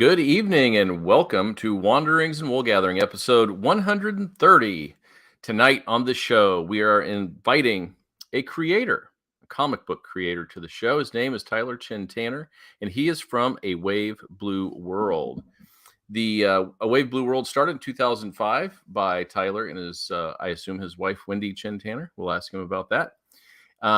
Good evening and welcome to Wanderings and Wool Gathering, episode 130. Tonight on the show, we are inviting a creator, a comic book creator to the show. His name is Tyler Chin Tanner, and he is from A Wave Blue World. The A Wave Blue World started in 2005 by Tyler and his, I assume, his wife, Wendy Chin Tanner. We'll ask him about that.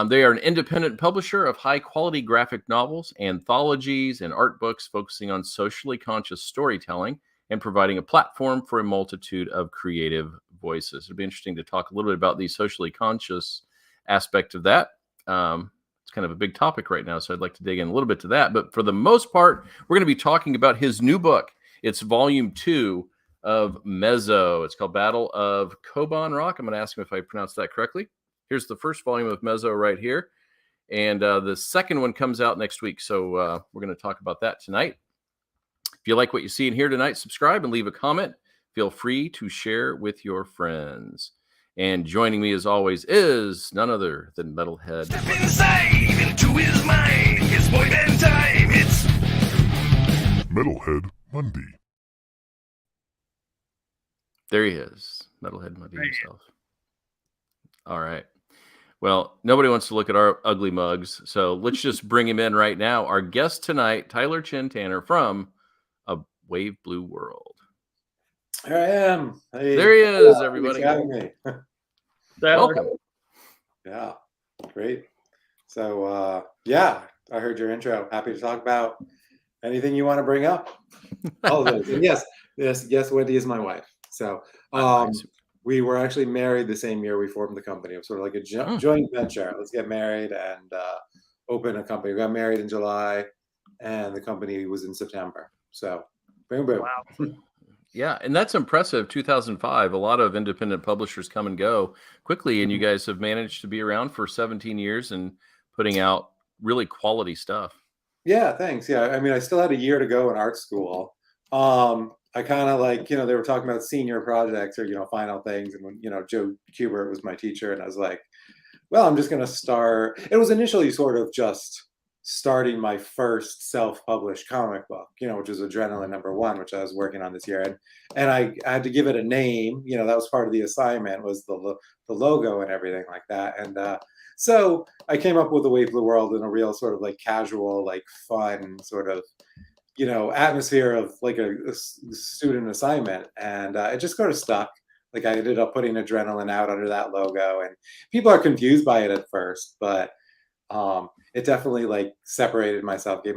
They are an independent publisher of high-quality graphic novels, anthologies, and art books focusing on socially conscious storytelling and providing a platform for a multitude of creative voices. It'll be interesting to talk a little bit about the socially conscious aspect of that. It's kind of a big topic right now, so I'd like to dig in a little bit to that. But for the most part, we're going to be talking about his new book. It's volume 2 of Mezo. It's called Battle of Koban Rock. I'm going to ask him if I pronounced that correctly. Here's the first volume of Mezo right here. And the second one comes out next week. So we're going to talk about that tonight. If you like what you see and hear tonight, subscribe and leave a comment. Feel free to share with your friends. And joining me as always is none other than Metalhead. Step inside into his mind. It's boy band time. It's Metalhead Mundy. There he is, Metalhead Mundy himself. All right. Well, nobody wants to look at our ugly mugs, so let's just bring him in right now. Our guest tonight, Tyler Chin Tanner from A Wave Blue World. Here I am. Hey, there he is, everybody. Thanks for having me. Welcome. Yeah, great. So, yeah, I heard your intro. Happy to talk about anything you want to bring up. All of those. And yes, Wendy is my wife. So, we were actually married the same year we formed the company. It was sort of like a joint venture. Let's get married and open a company. We got married in July, and the company was in September. So, boom, boom. Wow. Yeah, and that's impressive. 2005, a lot of independent publishers come and go quickly, and you guys have managed to be around for 17 years and putting out really quality stuff. Yeah, thanks. Yeah, I mean, I still had a year to go in art school. I kind of like, they were talking about senior projects or, final things. And when, Joe Kubert was my teacher, and I was like, well, I'm just going to start. It was initially sort of just starting my first self-published comic book, which is Adrenaline #1, which I was working on this year. And I had to give it a name, that was part of the assignment, was the logo and everything like that. And so I came up with A Wave Blue World in a real sort of like casual, like fun sort of, atmosphere of like a student assignment. And it just sort of stuck. Like I ended up putting Adrenaline out under that logo, and people are confused by it at first, but it definitely like separated myself, gave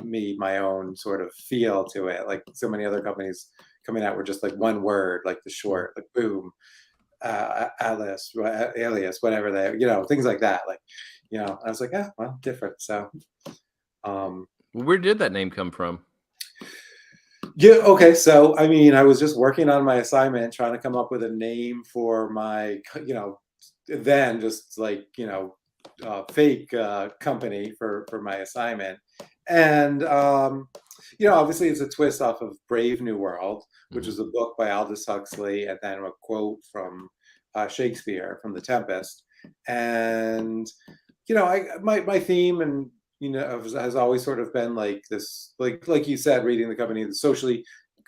me my own sort of feel to it. Like so many other companies coming out were just like one word, like the short, like boom, alias, whatever they, things like that. Like, I was like, yeah, well, different. So, where did that name come from? Yeah. Okay. So, I mean, I was just working on my assignment, trying to come up with a name for my, then just like, fake company for my assignment. And, obviously it's a twist off of Brave New World, which is a book by Aldous Huxley, and then a quote from Shakespeare from The Tempest. And, my theme and, has always sort of been like this, like you said, reading the company, the socially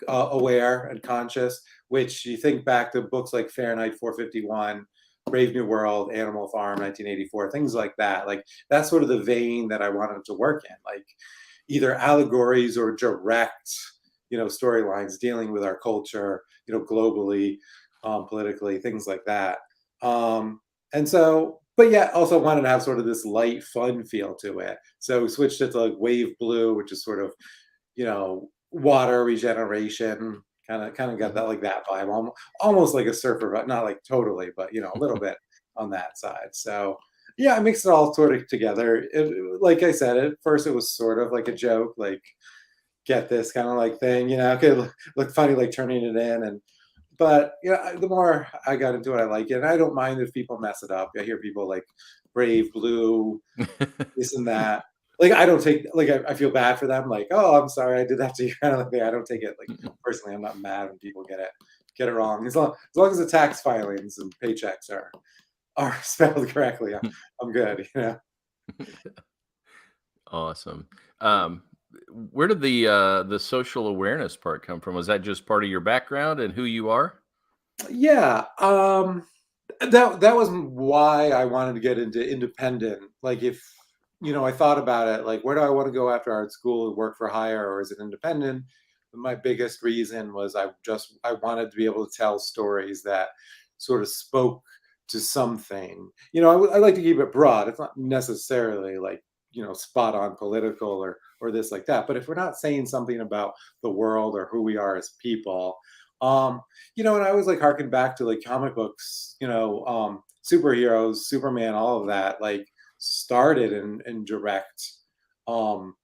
aware and conscious, which you think back to books like Fahrenheit 451, Brave New World, Animal Farm, 1984, things like that. Like that's sort of the vein that I wanted to work in, like either allegories or direct, storylines dealing with our culture, globally, politically, things like that. And so, but yeah, also wanted to have sort of this light, fun feel to it. So we switched it to like Wave Blue, which is sort of, water regeneration. Kind of got that like that vibe, almost like a surfer, but not like totally, but a little bit on that side. So yeah, I mixed it all sort of together. Like I said, at first it was sort of like a joke, like get this kind of like thing, it could look funny, like turning it in, but the more I got into it, I like it. And I don't mind if people mess it up. I hear people like Brave Blue, this and that. Like I don't take, like I feel bad for them. Like, oh, I'm sorry, I did that to you. Kind of like I don't take it like personally. I'm not mad when people get it wrong. As long as the tax filings and paychecks are spelled correctly, I'm good. Awesome. where did the social awareness part come from? Was that just part of your background and who you are? Yeah, that was why I wanted to get into independent. Like, if I thought about it, like, where do I want to go after art school? Work for hire, or is it independent? My biggest reason was I wanted to be able to tell stories that sort of spoke to something. I like to keep it broad. It's not necessarily like spot on political or this like that. But if we're not saying something about the world or who we are as people, and I always like harken back to like comic books, superheroes, Superman, all of that, like started in direct, um,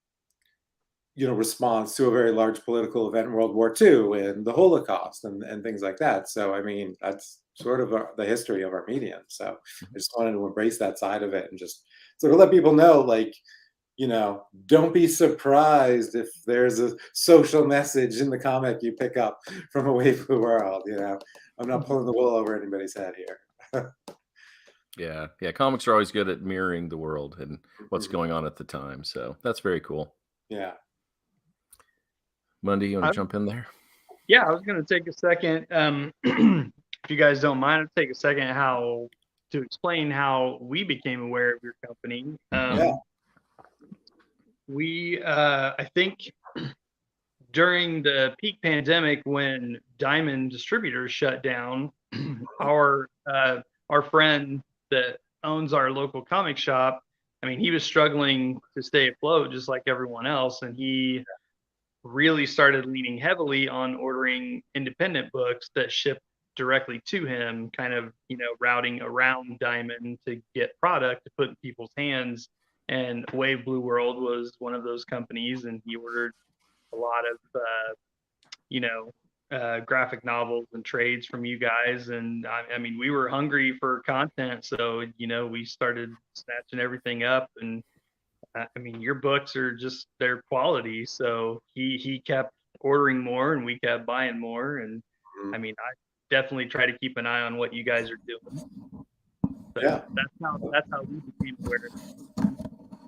response to a very large political event in World War II and the Holocaust and things like that. So, I mean, that's sort of the history of our medium. So I just wanted to embrace that side of it and just sort of let people know, like, don't be surprised if there's a social message in the comic you pick up from away from the world. I'm not pulling the wool over anybody's head here. Yeah. Comics are always good at mirroring the world and what's Mhm. going on at the time. So that's very cool. Yeah. Mundy, you want to jump in there? Yeah, I was going to take a second. If you guys don't mind, I'll take a second to explain how we became aware of your company. Yeah. We, I think, during the peak pandemic when Diamond Distributors shut down, our friend that owns our local comic shop, I mean, he was struggling to stay afloat just like everyone else, and he really started leaning heavily on ordering independent books that shipped directly to him, kind of, routing around Diamond to get product to put in people's hands. And Wave Blue World was one of those companies, and he ordered a lot of, graphic novels and trades from you guys. And I mean, we were hungry for content, so we started snatching everything up. And I mean, your books are just their quality. So he kept ordering more, and we kept buying more. And I mean, I definitely try to keep an eye on what you guys are doing. So Yeah. that's how we became aware.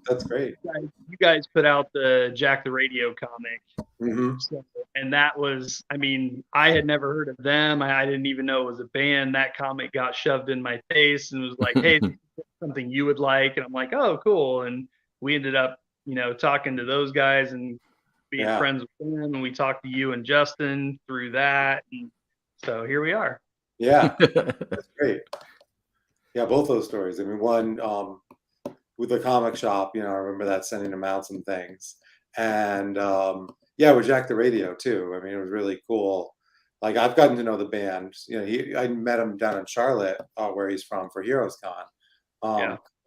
That's great. You guys put out the Jack the Radio comic. Mm-hmm. So, and that was, I mean, I had never heard of them. I didn't even know it was a band. That comic got shoved in my face and was like, hey, something you would like. And I'm like, oh, cool. And we ended up, talking to those guys and being friends with them. And we talked to you and Justin through that. And so here we are. Yeah, that's great. Yeah, both those stories. I mean, one with the comic shop, I remember that, sending them out some things. And with Jack the Radio too. I mean, it was really cool. Like, I've gotten to know the band. I met him down in Charlotte, where he's from, for Heroes Con.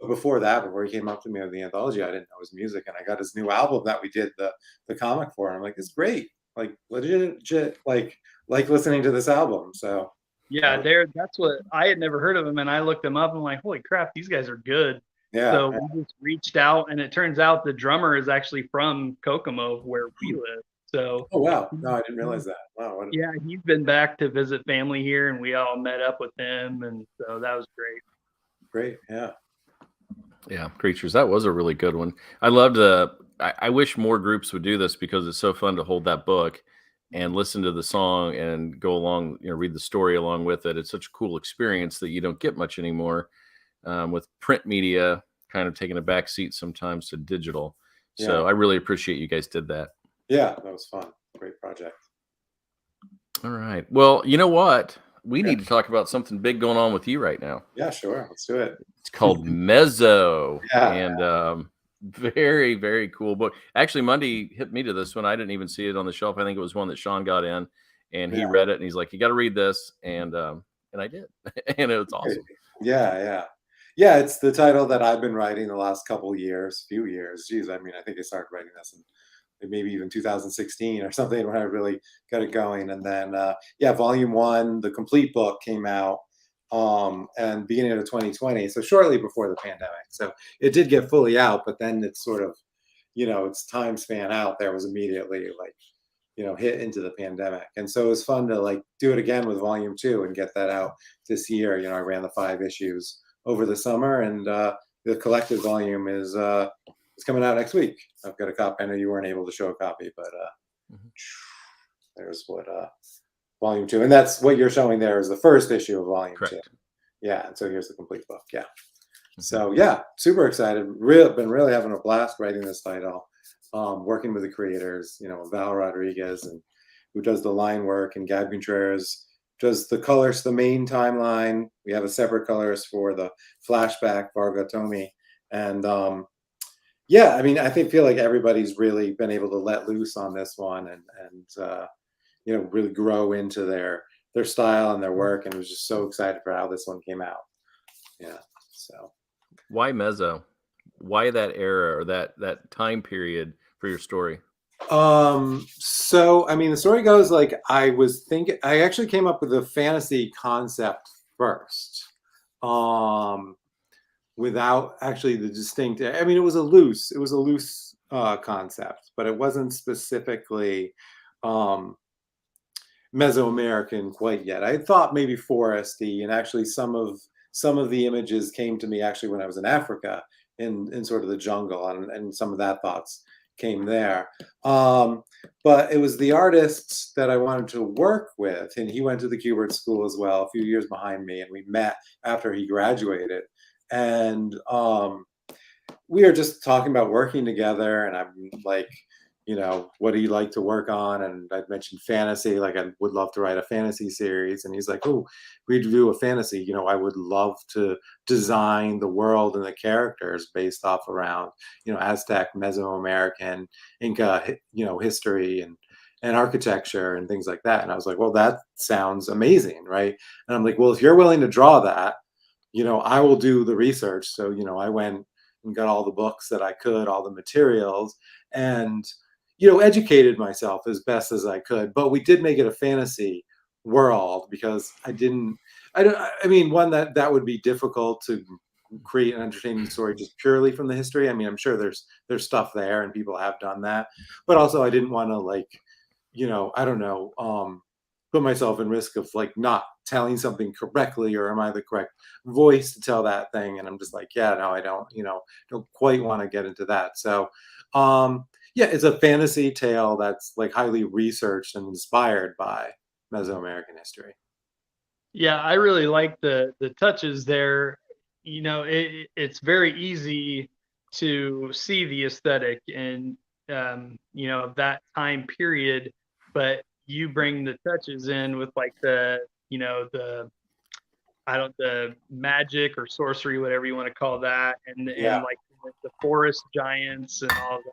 But before that, before he came up to me with the anthology, I didn't know his music, and I got his new album that we did the comic for, and I'm like, it's great. Like, legit, like listening to this album. So yeah, that's what I had never heard of them, and I looked them up and I'm like, holy crap, these guys are good. Yeah. So we just reached out, and it turns out the drummer is actually from Kokomo, where we live. So. Oh wow! No, I didn't realize that. Wow. Yeah, he's been back to visit family here, and we all met up with him, and so that was great. Great. Yeah. Yeah, Creatures. That was a really good one. I loved I wish more groups would do this, because it's so fun to hold that book and listen to the song and go along, read the story along with it. It's such a cool experience that you don't get much anymore, with print media kind of taking a back seat sometimes to digital. So I really appreciate you guys did that. Yeah, that was fun. Great project. All right. Well, you know what? We need to talk about something big going on with you right now. Yeah, sure. Let's do it. It's called Mezo. Yeah. And very, very cool book. Actually, Mundy hit me to this one. I didn't even see it on the shelf. I think it was one that Sean got in, and he read it, and he's like, you got to read this. And I did. And it was awesome. Yeah. It's the title that I've been writing the last few years. Geez, I mean, I think I started writing this in maybe even 2016 or something, when I really got it going. And then, volume 1, the complete book, came out and beginning of 2020. So shortly before the pandemic. So it did get fully out, but then it's sort of, its time span out there was immediately like, hit into the pandemic. And so it was fun to like do it again with volume 2 and get that out this year. I ran the 5 issues over the summer, and the collected volume is it's coming out next week. I've got a copy. I know you weren't able to show a copy, but Mhm. there's what volume 2, and that's what you're showing there is the first issue of volume 2. Correct. Yeah, and so here's the complete book. Yeah. Mhm. So yeah, super excited. Been really having a blast writing this title, working with the creators. Val Rodriguez, and who does the line work, and Gab Contreras does the colors, the main timeline. We have a separate colorist for the flashback, Varga Tomi, and yeah, I mean, feel like everybody's really been able to let loose on this one, and really grow into their style and their work, and was just so excited for how this one came out. Yeah, so. Why Mezo? Why that era or that time period for your story? So I mean, the story goes like I actually came up with the fantasy concept first, without actually the distinct. I mean, it was a loose concept, but it wasn't specifically Mesoamerican quite yet. I thought maybe foresty, and actually some of the images came to me actually when I was in Africa in sort of the jungle, and some of that thoughts came there. But it was the artists that I wanted to work with, and he went to the Kubert School as well, a few years behind me, and we met after he graduated, and we are just talking about working together, and I'm like, what do you like to work on? And I mentioned fantasy, like I would love to write a fantasy series. And he's like, oh, we do a fantasy. I would love to design the world and the characters based off around, Aztec, Mesoamerican, Inca, history and architecture and things like that. And I was like, well, that sounds amazing, right? And I'm like, well, if you're willing to draw that, I will do the research. So, I went and got all the books that I could, all the materials, and educated myself as best as I could. But we did make it a fantasy world because I mean, one that would be difficult to create an entertaining story just purely from the history. I mean, I'm sure there's stuff there and people have done that, but also I didn't want to I don't know, put myself in risk of like not telling something correctly, or am I the correct voice to tell that thing? And I'm just like, yeah, no, I don't quite want to get into that. So yeah, it's a fantasy tale that's like highly researched and inspired by Mesoamerican history. Yeah, I really like the touches there. It's very easy to see the aesthetic and of that time period, but you bring the touches in with like the magic or sorcery, whatever you want to call that, and Yeah. like the forest giants and all that.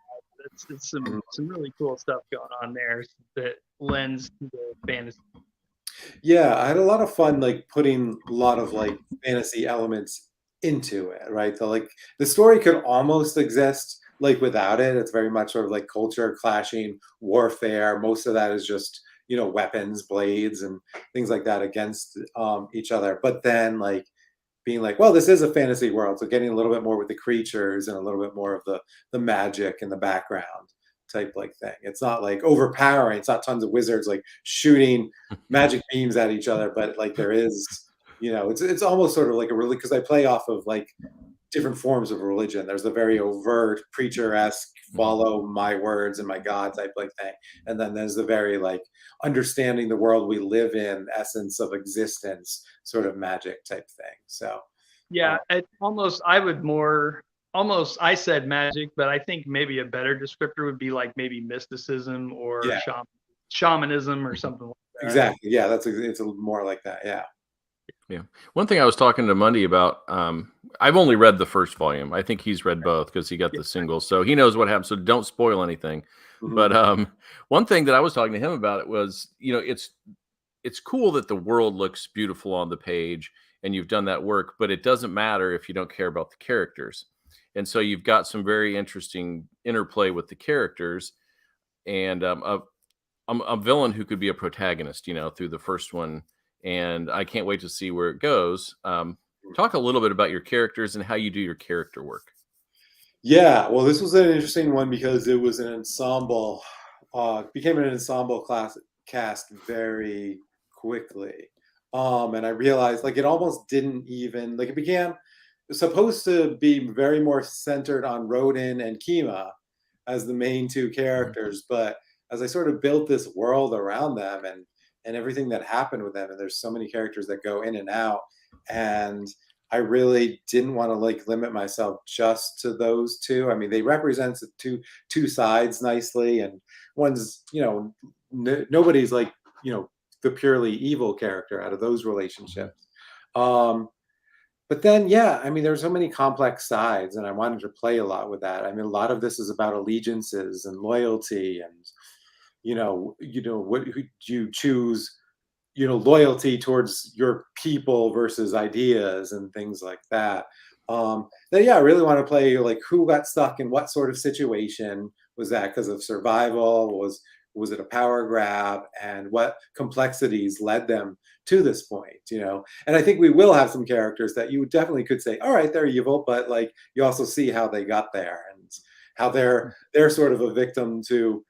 It's Mhm. some really cool stuff going on there that lends to the fantasy. Yeah, I had a lot of fun like putting a lot of like fantasy elements into it, right? The story could almost exist like without it. It's very much sort of like culture clashing, warfare. Most of that is just, weapons, blades and things like that against each other. But then like being like, well, this is a fantasy world, so getting a little bit more with the creatures and a little bit more of the magic in the background type like thing. It's not like overpowering. It's not tons of wizards like shooting magic beams at each other, but like there is, it's almost sort of like a really because I play off of like different forms of religion. There's the very overt preacher-esque follow my words and my God type like thing. And then there's the very like understanding the world we live in, essence of existence, sort of magic type thing. So Yeah, it almost I would more almost I said magic, but I think maybe a better descriptor would be like maybe mysticism or yeah, shamanism or something like that. exactly. Yeah, it's a little more like that. Yeah. Yeah. One thing I was talking to Mundy about, I've only read the first volume. I think he's read both because he got the single, so he knows what happens. So don't spoil anything. Mhm. But one thing that I was talking to him about it was, it's cool that the world looks beautiful on the page and you've done that work, but it doesn't matter if you don't care about the characters. And so you've got some very interesting interplay with the characters, and a villain who could be a protagonist, through the first one, and I can't wait to see where it goes. Talk a little bit about your characters and how you do your character work. Yeah, well, this was an interesting one because it was an ensemble, became an ensemble cast very quickly. And I realized like it almost didn't even like it began supposed to be very more centered on Rodin and Kima as the main two characters, but as I sort of built this world around them and everything that happened with them, and there's so many characters that go in and out, and I really didn't want to like limit myself just to those two. I mean, they represent the two sides nicely, and one's, you know, nobody's like, you know, the purely evil character out of those relationships. Um, but then, yeah, I mean, there's so many complex sides, and I wanted to play a lot with that. I mean, a lot of this is about allegiances and loyalty, and what who do you choose? You know, loyalty towards your people versus ideas and things like that. Then, yeah, I really want to play like who got stuck in what sort of situation. Was that because of survival? Was it a power grab, and what complexities led them to this point, you know? And I think we will have some characters that you definitely could say, all right, they're evil, but like you also see how they got there and how they're sort of a victim to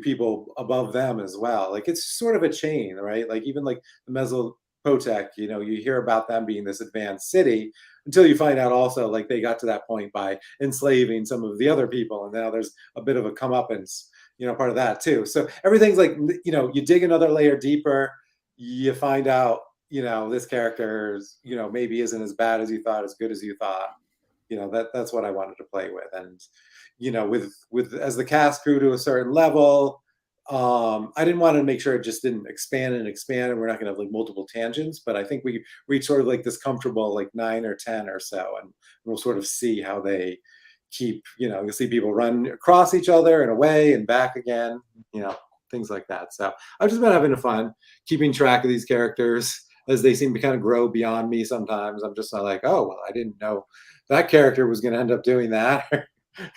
people above them as well. Like it's sort of a chain, right? Like even like the Mesopotec, you know, you hear about them being this advanced city until you find out also like they got to that point by enslaving some of the other people, and now there's a bit of a comeuppance, you know, part of that too. So everything's like, you know, you dig another layer deeper, you find out, you know, this character is, you know, maybe isn't as bad as you thought, as good as you thought. You know, that's what I wanted to play with. And you know, with as the cast grew to a certain level, I didn't want to make sure it just didn't expand and expand, and we're not going to have like multiple tangents. But I think we reach sort of like this comfortable like 9 or 10 or so, and we'll sort of see how they keep. You know, you'll see people run across each other and away and back again. You know, things like that. So I've just been having fun keeping track of these characters as they seem to kind of grow beyond me. Sometimes I'm just not like, oh well, I didn't know that character was going to end up doing that.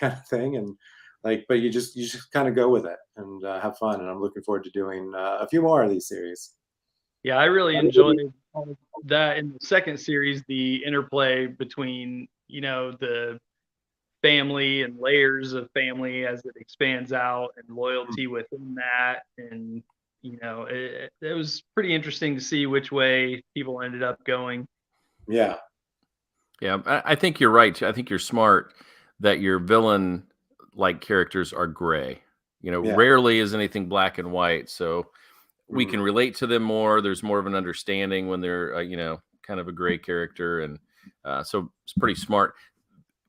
Kind of thing, and like, but you just kind of go with it and have fun, and I'm looking forward to doing a few more of these series. Yeah, I really enjoyed all of that in the second series, the interplay between, you know, the family and layers of family as it expands out, and loyalty within that. And you know, it was pretty interesting to see which way people ended up going. Yeah, I think you're right. I think you're smart that your villain like characters are gray. You know, yeah. rarely is anything black and white. So we Mhm. can relate to them more. There's more of an understanding when they're, kind of a gray character. And so it's pretty smart.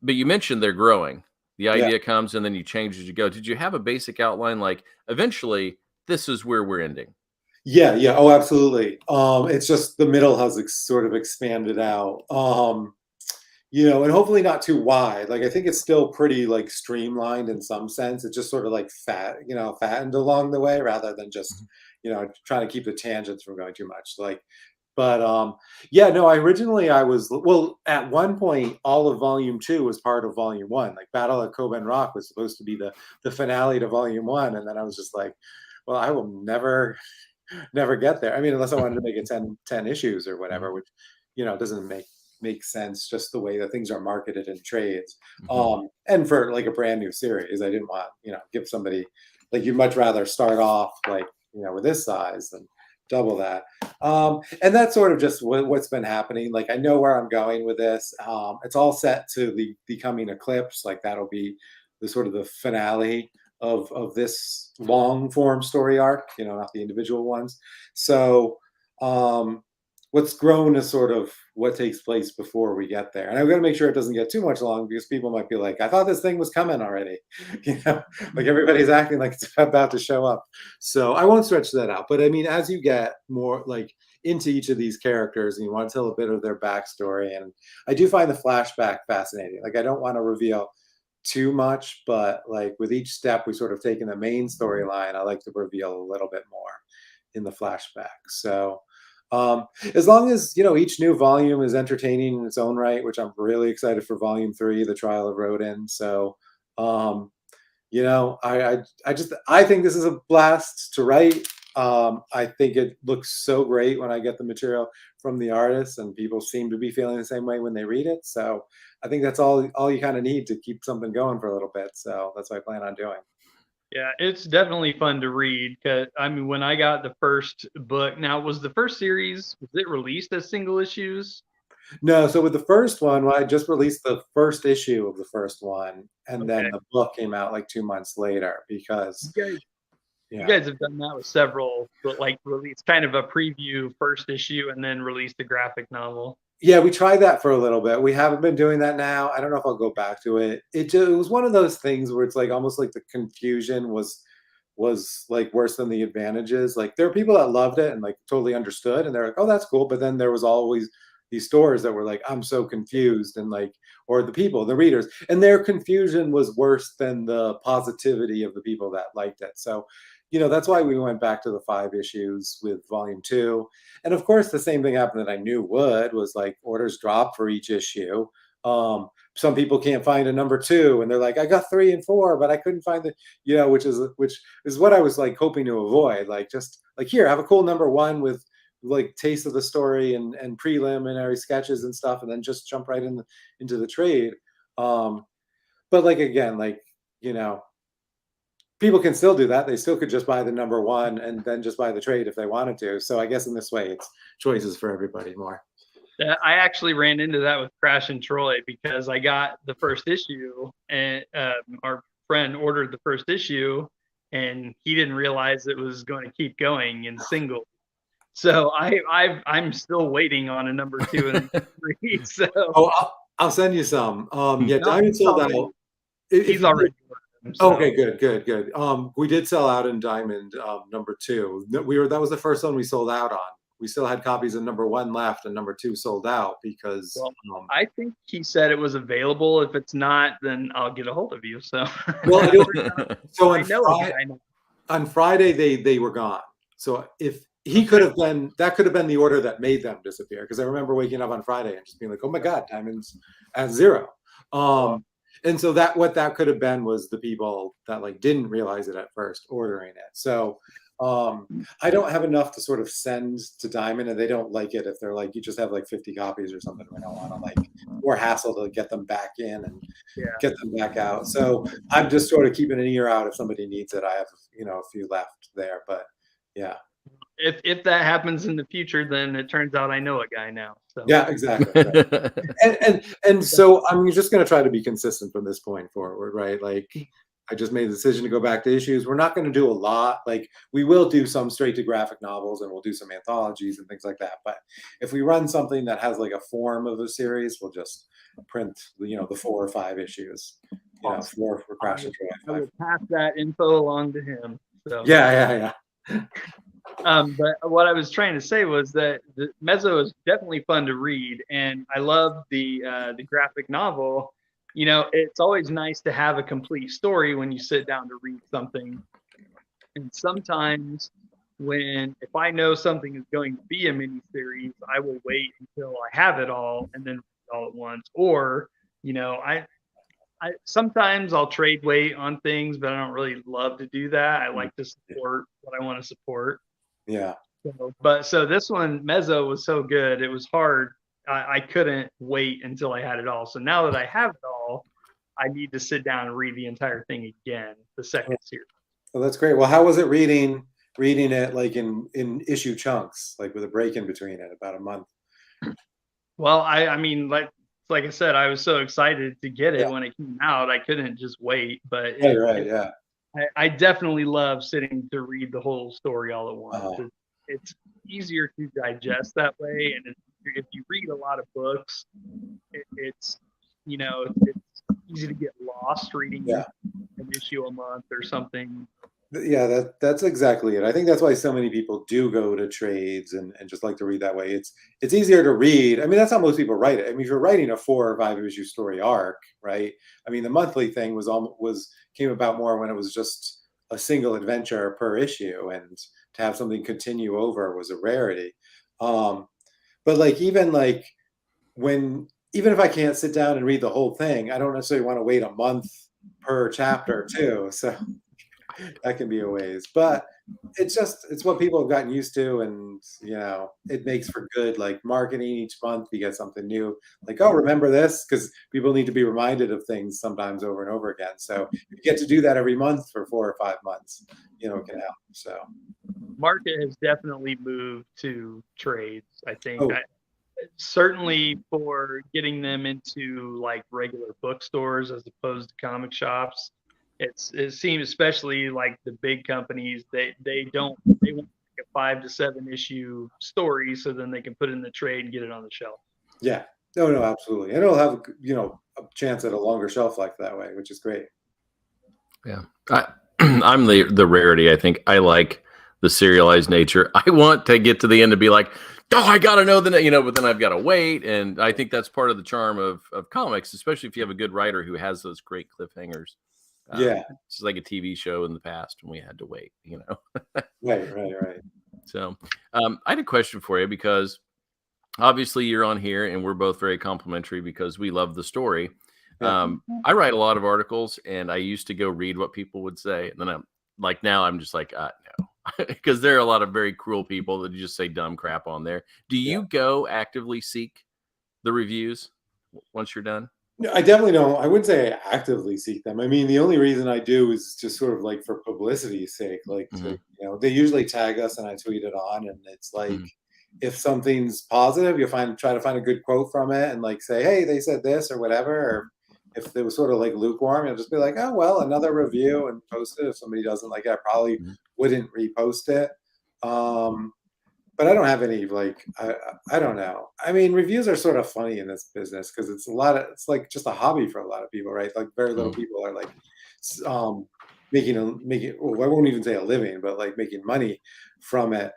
But you mentioned they're growing. The Yeah, idea comes and then you change as you go. Did you have a basic outline like eventually this is where we're ending? yeah. Oh, absolutely. It's just the middle has sort of expanded out. You know, and hopefully not too wide. Like I think it's still pretty like streamlined in some sense. It's just sort of like fattened along the way rather than just, you know, trying to keep the tangents from going too much. Like, but yeah, no, I was well, at one point all of volume 2 was part of volume 1. Like Battle at Coben Rock was supposed to be the finale to volume 1, and then I was just like, well, I will never get there. I mean, unless I wanted to make it 10 issues or whatever, which, you know, doesn't make sense just the way that things are marketed in trades. And for like a brand new series, I didn't want, you know, give somebody like, you'd much rather start off like, you know, with this size than double that. And that's sort of just what's been happening. Like I know where I'm going with this. It's all set to the coming eclipse. Like that'll be the sort of the finale of this long form story arc, you know, not the individual ones. So what's grown is sort of what takes place before we get there. And I've got to make sure it doesn't get too much long, because people might be like, I thought this thing was coming already. You know, like everybody's acting like it's about to show up. So I won't stretch that out. But I mean, as you get more like into each of these characters and you want to tell a bit of their backstory, and I do find the flashback fascinating. Like I don't want to reveal too much, but like with each step we sort of take in the main storyline, I like to reveal a little bit more in the flashback. So as long as, you know, each new volume is entertaining in its own right, which I'm really excited for volume 3, The Trial of Rodin. So you know, I think this is a blast to write. I think it looks so great when I get the material from the artists, and people seem to be feeling the same way when they read it. So I think that's all you kind of need to keep something going for a little bit. So that's what I plan on doing. Yeah, it's definitely fun to read. Cause I mean, when I got the first book, now was the first series, was it released as single issues? No, so with the first one, well, I just released the first issue of the first one, and then Okay. the book came out like 2 months later You because, guys, you yeah. guys have done that with several, but like release kind of a preview first issue and then release the graphic novel. Yeah, we tried that for a little bit. We haven't been doing that now. I don't know if I'll go back to it. It was one of those things where it's like almost like the confusion was like worse than the advantages. Like there are people that loved it and like totally understood and they're like, "Oh, that's cool." But then there was always these stores that were like, "I'm so confused," and like, or the people, the readers, and their confusion was worse than the positivity of the people that liked it. So, that's why we went back to the 5 issues with volume 2. And of course, the same thing happened that I knew would was like orders drop for each issue. Some people can't find a number 2, and they're like, "I got 3 and 4, but I couldn't find the," which is what I was like hoping to avoid. Like just like here, have a cool number 1 with like taste of the story and preliminary sketches and stuff, and then just jump right into the trade. Um, but like again, like you know, people can still do that. They still could just buy the number 1 and then just buy the trade if they wanted to. So I guess in this way, it's choices for everybody more. I actually ran into that with Crash and Troy because I got the first issue and our friend ordered the first issue and he didn't realize it was going to keep going in single. So I'm still waiting on a number 2 and 3. So Oh, I'll send you some. Yeah, no, Diamond sold out. he's already ordered them, so. Okay, good. We did sell out in Diamond, number 2. That was the first one we sold out on. We still had copies of number 1 left, and number 2 sold out because. Well, I think he said it was available. If it's not, then I'll get a hold of you. So, Well, so on Friday they were gone. So if he could have been, that could have been the order that made them disappear. Because I remember waking up on Friday and just being like, "Oh my God, Diamond's at 0." And so what that could have been was the people that like didn't realize it at first ordering it. So I don't have enough to sort of send to Diamond, and they don't like it if they're like, you just have like 50 copies or something. We don't want to like more hassle to get them back in and get them back out. So I'm just sort of keeping an ear out if somebody needs it. I have a few left there, but yeah. If that happens in the future, then it turns out I know a guy now. So Yeah, exactly. Right. and so I'm just going to try to be consistent from this point forward, right? Like I just made the decision to go back to issues. We're not going to do a lot. Like we will do some straight to graphic novels and we'll do some anthologies and things like that. But if we run something that has like a form of a series, we'll just print, the 4 or 5 issues. Awesome. 4 for Crash and I Troy. will pass that info along to him. So Yeah. but what I was trying to say was that the Mezo is definitely fun to read, and I love the graphic novel. It's always nice to have a complete story when you sit down to read something. And sometimes if I know something is going to be a miniseries, I will wait until I have it all and then read it all at once. Or, I sometimes I'll trade weight on things, but I don't really love to do that. I like to support what I want to support. Yeah. So this one, Mezo, was so good. It was hard. I couldn't wait until I had it all. So now that I have it all, I need to sit down and read the entire thing again, the second series. Well, that's great. Well, how was it reading it like in issue chunks, like with a break in between it, about a month? Well, I mean, like I said, I was so excited to get it when it came out. I couldn't just wait. But Yeah. I definitely love sitting to read the whole story all at once. It's easier to digest that way, and if you read a lot of books, it's easy to get lost reading an issue a month or something. Yeah, that's exactly it. I think that's why so many people do go to trades and just like to read that way. It's easier to read. I mean, that's how most people write it. I mean, if you're writing a 4 or 5 issue story arc, right? I mean, the monthly thing came about more when it was just a single adventure per issue, and to have something continue over was a rarity. But like even if I can't sit down and read the whole thing, I don't necessarily want to wait a month per chapter too. So that can be a ways, but it's what people have gotten used to, and it makes for good like marketing. Each month you get something new, like, oh, remember this, because people need to be reminded of things sometimes over and over again. So if you get to do that every month for 4 or 5 months, it can help. So market has definitely moved to trades. I think certainly for getting them into like regular bookstores as opposed to comic shops. It seems, especially like the big companies, they want like a 5 to 7 issue story so then they can put it in the trade and get it on the shelf. Yeah. No, absolutely. And it'll have, a chance at a longer shelf life that way, which is great. Yeah. I'm the rarity. I think I like the serialized nature. I want to get to the end and be like, oh, I got to know but then I've got to wait. And I think that's part of the charm of comics, especially if you have a good writer who has those great cliffhangers. Yeah. It's like a TV show in the past when we had to wait, Right. So I had a question for you because obviously you're on here and we're both very complimentary because we love the story. Yeah. I write a lot of articles and I used to go read what people would say. And then I'm just like, no, because there are a lot of very cruel people that just say dumb crap on there. Do you go actively seek the reviews once you're done? No, I definitely don't. I wouldn't say I actively seek them. I mean, the only reason I do is just sort of like for publicity's sake. Like, they usually tag us and I tweet it on, and it's like, if something's positive, try to find a good quote from it and like say, hey, they said this or whatever. Or if it was sort of like lukewarm, you'll just be like, oh, well, another review and post it. If somebody doesn't like it, I probably wouldn't repost it. But I don't have any I don't know. I mean, reviews are sort of funny in this business because it's like just a hobby for a lot of people, right? Like very little people are like making well, I won't even say a living, but like making money from it.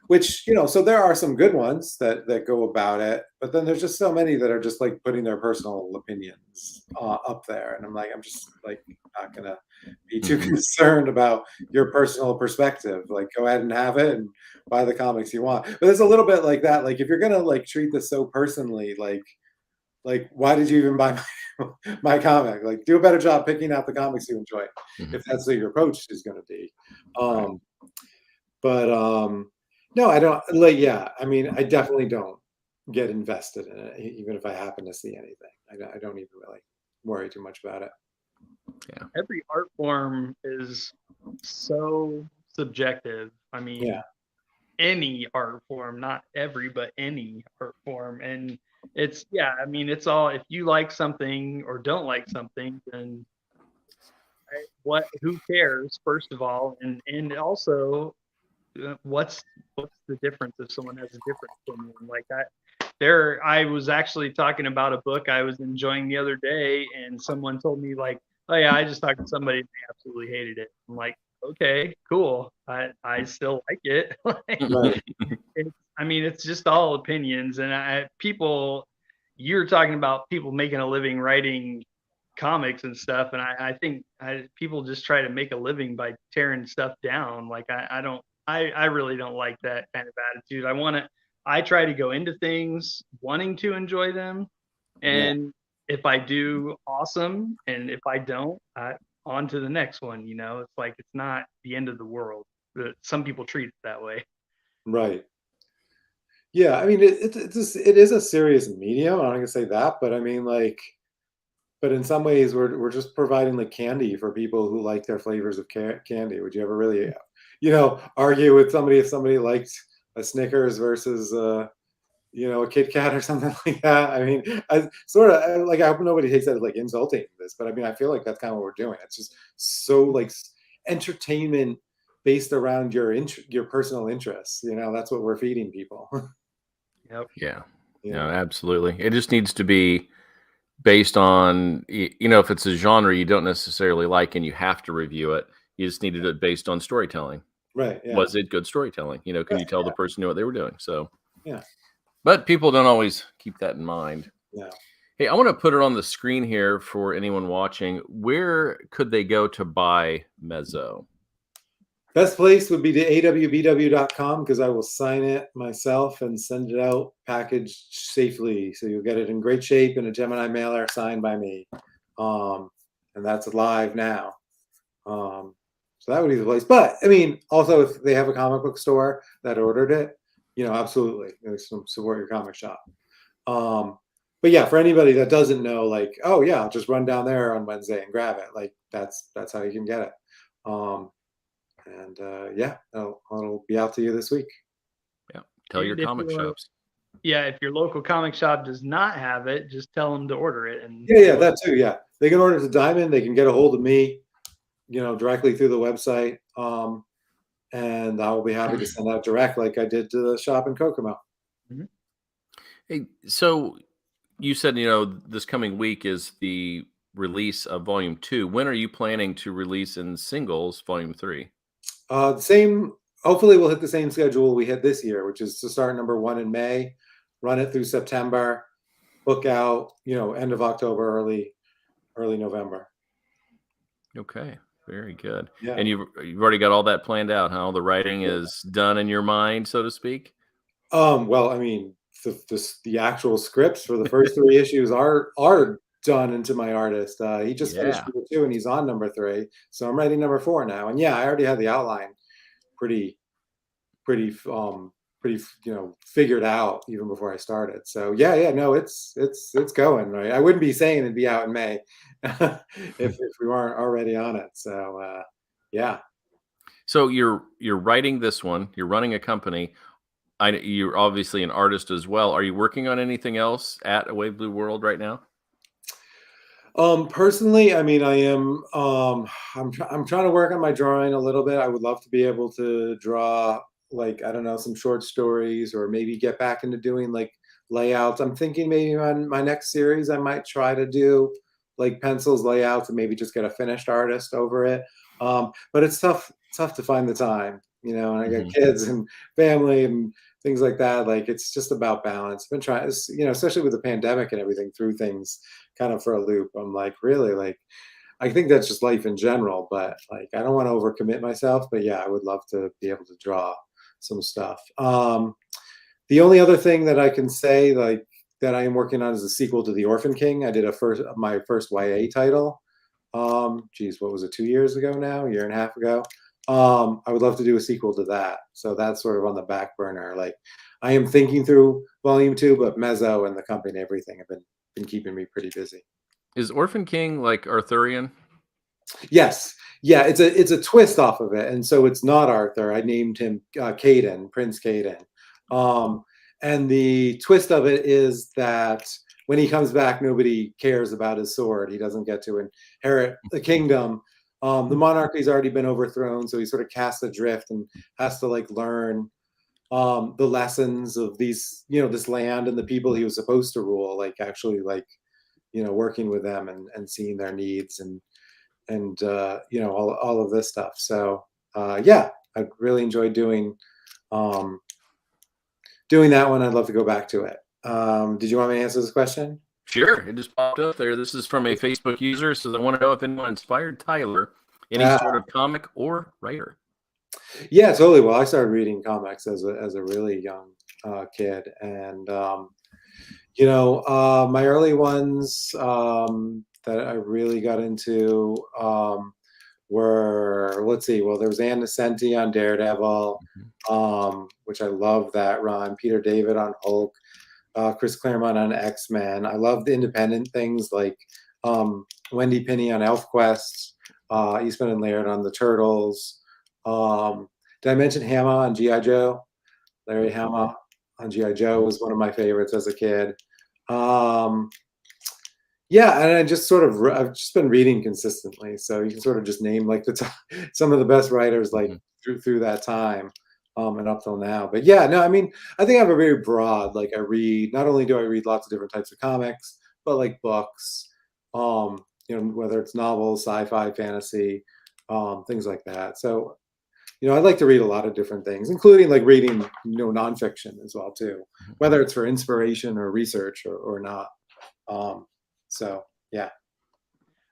Which, so there are some good ones that go about it, but then there's just so many that are just like putting their personal opinions up there. And I'm just like not gonna be too concerned about your personal perspective. Like, go ahead and have it and buy the comics you want. But it's a little bit like that. Like, if you're gonna like treat this so personally, like why did you even buy my comic? Like, do a better job picking out the comics you enjoy, if that's what your approach is going to be. No, I don't. Like, yeah, I mean, I definitely don't get invested in it, even if I happen to see anything. I don't even really worry too much about it. Yeah. Every art form is so subjective. I mean, any art form, not every, but any art form. And it's all, if you like something or don't like something, then who cares, first of all, and also what's the difference if someone has a different opinion like that. I was actually talking about a book I was enjoying the other day, and someone told me like, oh yeah, I just talked to somebody and they absolutely hated it. I'm like, okay, cool. I still like it. It's just all opinions, and you're talking about people making a living writing comics and stuff, and I think people just try to make a living by tearing stuff down. Like, I really don't like that kind of attitude. I try to go into things wanting to enjoy them, and if I do, awesome, and if I don't, on to the next one. It's like, it's not the end of the world, but some people treat it that way. Right. Yeah, I mean, it is a serious medium. I'm not gonna say that, but I mean, but in some ways, we're just providing like candy for people who like their flavors of candy. Would you ever really, argue with somebody if somebody liked a Snickers versus a Kit Kat or something like that? I mean, I hope nobody takes that as like insulting this, but I mean, I feel like that's kind of what we're doing. It's just so like entertainment based around your personal interests. That's what we're feeding people. Yep. Yeah. No, absolutely. It just needs to be based on, if it's a genre you don't necessarily like and you have to review it, you just needed it based on storytelling. Right. Yeah. Was it good storytelling? Can you tell the person knew what they were doing? So, yeah. But people don't always keep that in mind. Yeah. Hey, I want to put it on the screen here for anyone watching. Where could they go to buy Mezo? Best place would be to awbw.com, because I will sign it myself and send it out packaged safely. So you'll get it in great shape in a Gemini mailer signed by me. And that's live now. So that would be the place. But I mean, also if they have a comic book store that ordered it, absolutely. Support your comic shop. But yeah, for anybody that doesn't know, like, oh yeah, I'll just run down there on Wednesday and grab it. Like that's how you can get it. And it'll be out to you this week. Yeah, tell your comic shops. Yeah, if your local comic shop does not have it, just tell them to order it. And Yeah, that too. Yeah, they can order it to Diamond. They can get a hold of me, directly through the website. And I will be happy to send out direct, like I did to the shop in Kokomo. Mhm. Hey, so you said, this coming week is the release of Volume 2. When are you planning to release in singles Volume 3? The same. Hopefully, we'll hit the same schedule we hit this year, which is to start number 1 in May, run it through September, book out, end of October, early November. Okay, very good. Yeah. And you've already got all that planned out, huh? The writing is done in your mind, so to speak? Well, I mean, the actual scripts for the first 3 issues are done into my artist. He just finished Yeah. number 2 and he's on number 3, so I'm writing number 4 now. And yeah, I already had the outline pretty figured out even before I started. So yeah, no, it's going right. I wouldn't be saying it'd be out in May if we weren't already on it. So yeah. So you're writing this one, you're running a company. You're obviously an artist as well. Are you working on anything else at A Wave Blue World right now? Personally, I mean, I am. I'm trying to work on my drawing a little bit. I would love to be able to draw, like, I don't know, some short stories, or maybe get back into doing like layouts. I'm thinking maybe on my next series, I might try to do like pencils, layouts, and maybe just get a finished artist over it. But it's tough to find the time, and I got Mhm. kids and family and things like that. Like, it's just about balance. I've been trying, especially with the pandemic and everything, through things kind of for a loop. I'm like, really, like, I think that's just life in general, but like, I don't want to overcommit myself. But yeah, I would love to be able to draw some stuff. The only other thing that I can say, like, that I am working on is a sequel to The Orphan King. I did my first YA title. Geez, what was it, 2 years ago now, a year and a half ago? I would love to do a sequel to that. So that's sort of on the back burner. Like, I am thinking through volume 2, but Mezo and the company and everything have been keeping me pretty busy. Is Orphan King like Arthurian? Yes. Yeah, it's a twist off of it. And so it's not Arthur. I named him Caden, Prince Caden. And the twist of it is that when he comes back, nobody cares about his sword. He doesn't get to inherit the kingdom. The monarchy's already been overthrown, so he's sort of cast adrift and has to like learn the lessons of this land and the people he was supposed to rule, like actually like working with them and seeing their needs and all of this stuff. So yeah, I really enjoyed doing that one. I'd love to go back to it. Did you want me to answer this question? Sure, it just popped up there. This is from a Facebook user, so they want to know if anyone inspired Tyler, any sort of comic or writer. Yeah, totally. Well, I started reading comics as a really young kid, and my early ones that I really got into were, let's see, well, there was Ann Nesenti on Daredevil, which I love that run. Peter David on Hulk, Chris Claremont on X-Men. I love the independent things like Wendy Pinney on ElfQuest, Eastman and Laird on the Turtles. Did I mention Hama on G.I. Joe? Larry Hama on G.I. Joe was one of my favorites as a kid. Yeah, and I've just been reading consistently, so you can sort of just name like some of the best writers like through that time, and up till now. But yeah, no, I mean, I think I have a very broad, like, not only do I read lots of different types of comics, but like books, whether it's novels, sci-fi, fantasy, things like that. So I like to read a lot of different things, including like reading nonfiction as well too, whether it's for inspiration or research or not. So yeah.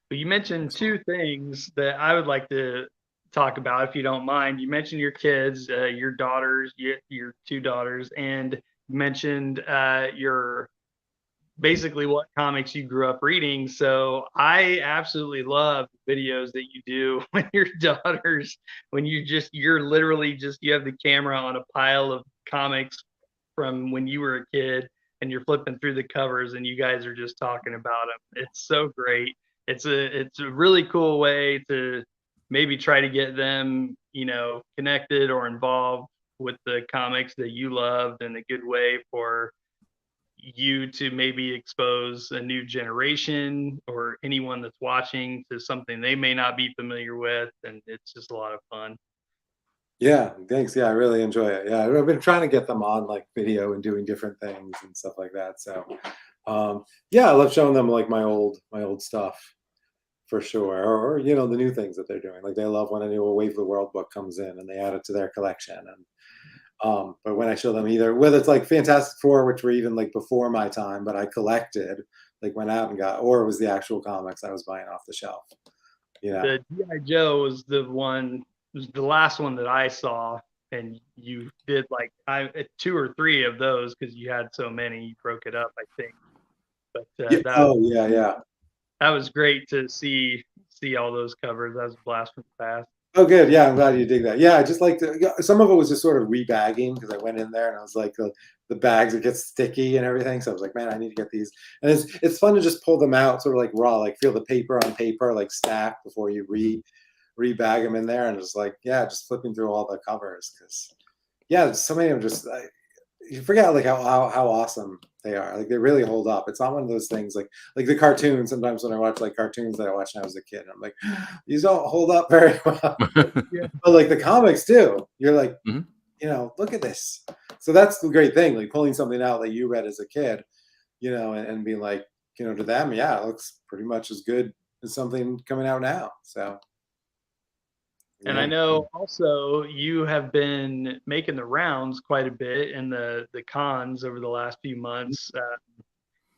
But you mentioned two things that I would like to talk about, if you don't mind. You mentioned your kids, your daughters, your two daughters, and you mentioned your basically what comics you grew up reading. So I absolutely love videos that you do with your daughters, when you're literally just, you have the camera on a pile of comics from when you were a kid, and you're flipping through the covers and you guys are just talking about them. It's so great. It's a really cool way to maybe try to get them, connected or involved with the comics that you loved, in a good way for you to maybe expose a new generation or anyone that's watching to something they may not be familiar with, and it's just a lot of fun. Yeah, thanks. Yeah, I really enjoy it. Yeah, I've been trying to get them on like video and doing different things and stuff like that. So, yeah, I love showing them like my old stuff for sure, or the new things that they're doing. Like they love when a new Wave of the World book comes in and they add it to their collection. And but when I show them either whether it's like Fantastic Four, which were even like before my time, but I collected, like went out and got, or it was the actual comics I was buying off the shelf. The G.I. Joe was the last one that I saw, and you did like 2 or 3 of those because you had so many. You broke it up, I think. But that was great to see all those covers. That was a blast from the past. Oh, good. Yeah, I'm glad you dig that. Yeah, I just like some of it was just sort of rebagging because I went in there and I was like the bags, it gets sticky and everything. So I was like, man, I need to get these. And it's fun to just pull them out sort of like raw, like feel the paper on paper, like stack before you rebag them in there. And just like, yeah, just flipping through all the covers because yeah, so many of them just you forget like how awesome they are. Like they really hold up. It's not one of those things like the cartoons. Sometimes when I watch like cartoons that I watched when I was a kid, I'm like, these don't hold up very well. Yeah. But like the comics do. You're like, Mhm. Look at this. So that's the great thing, like pulling something out that you read as a kid, and being like, to them, yeah, it looks pretty much as good as something coming out now. So. And I know also you have been making the rounds quite a bit in the cons over the last few months.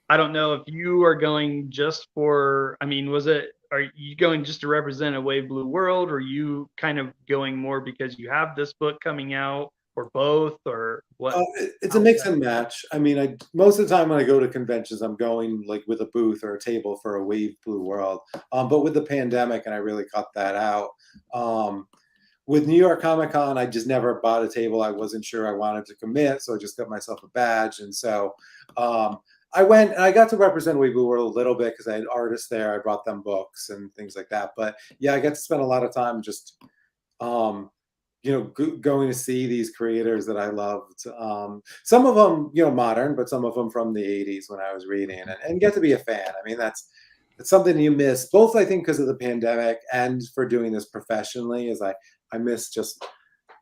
I don't know if you are going just for, I mean, are you going just to represent a Wave Blue world, or are you kind of going more because you have this book coming out, or both, or what? It's a mix and match. I mean, most of the time when I go to conventions, I'm going like with a booth or a table for a Wave Blue world. But with the pandemic, and I really cut that out. With New York Comic Con, I just never bought a table. I wasn't sure I wanted to commit, so I just got myself a badge. And so I went and I got to represent Wave Blue World a little bit because I had artists there. I brought them books and things like that. But yeah, I got to spend a lot of time just going to see these creators that I loved. Some of them, modern, but some of them from the 80s when I was reading and get to be a fan. I mean, it's something you miss, both I think because of the pandemic and for doing this professionally, is I miss just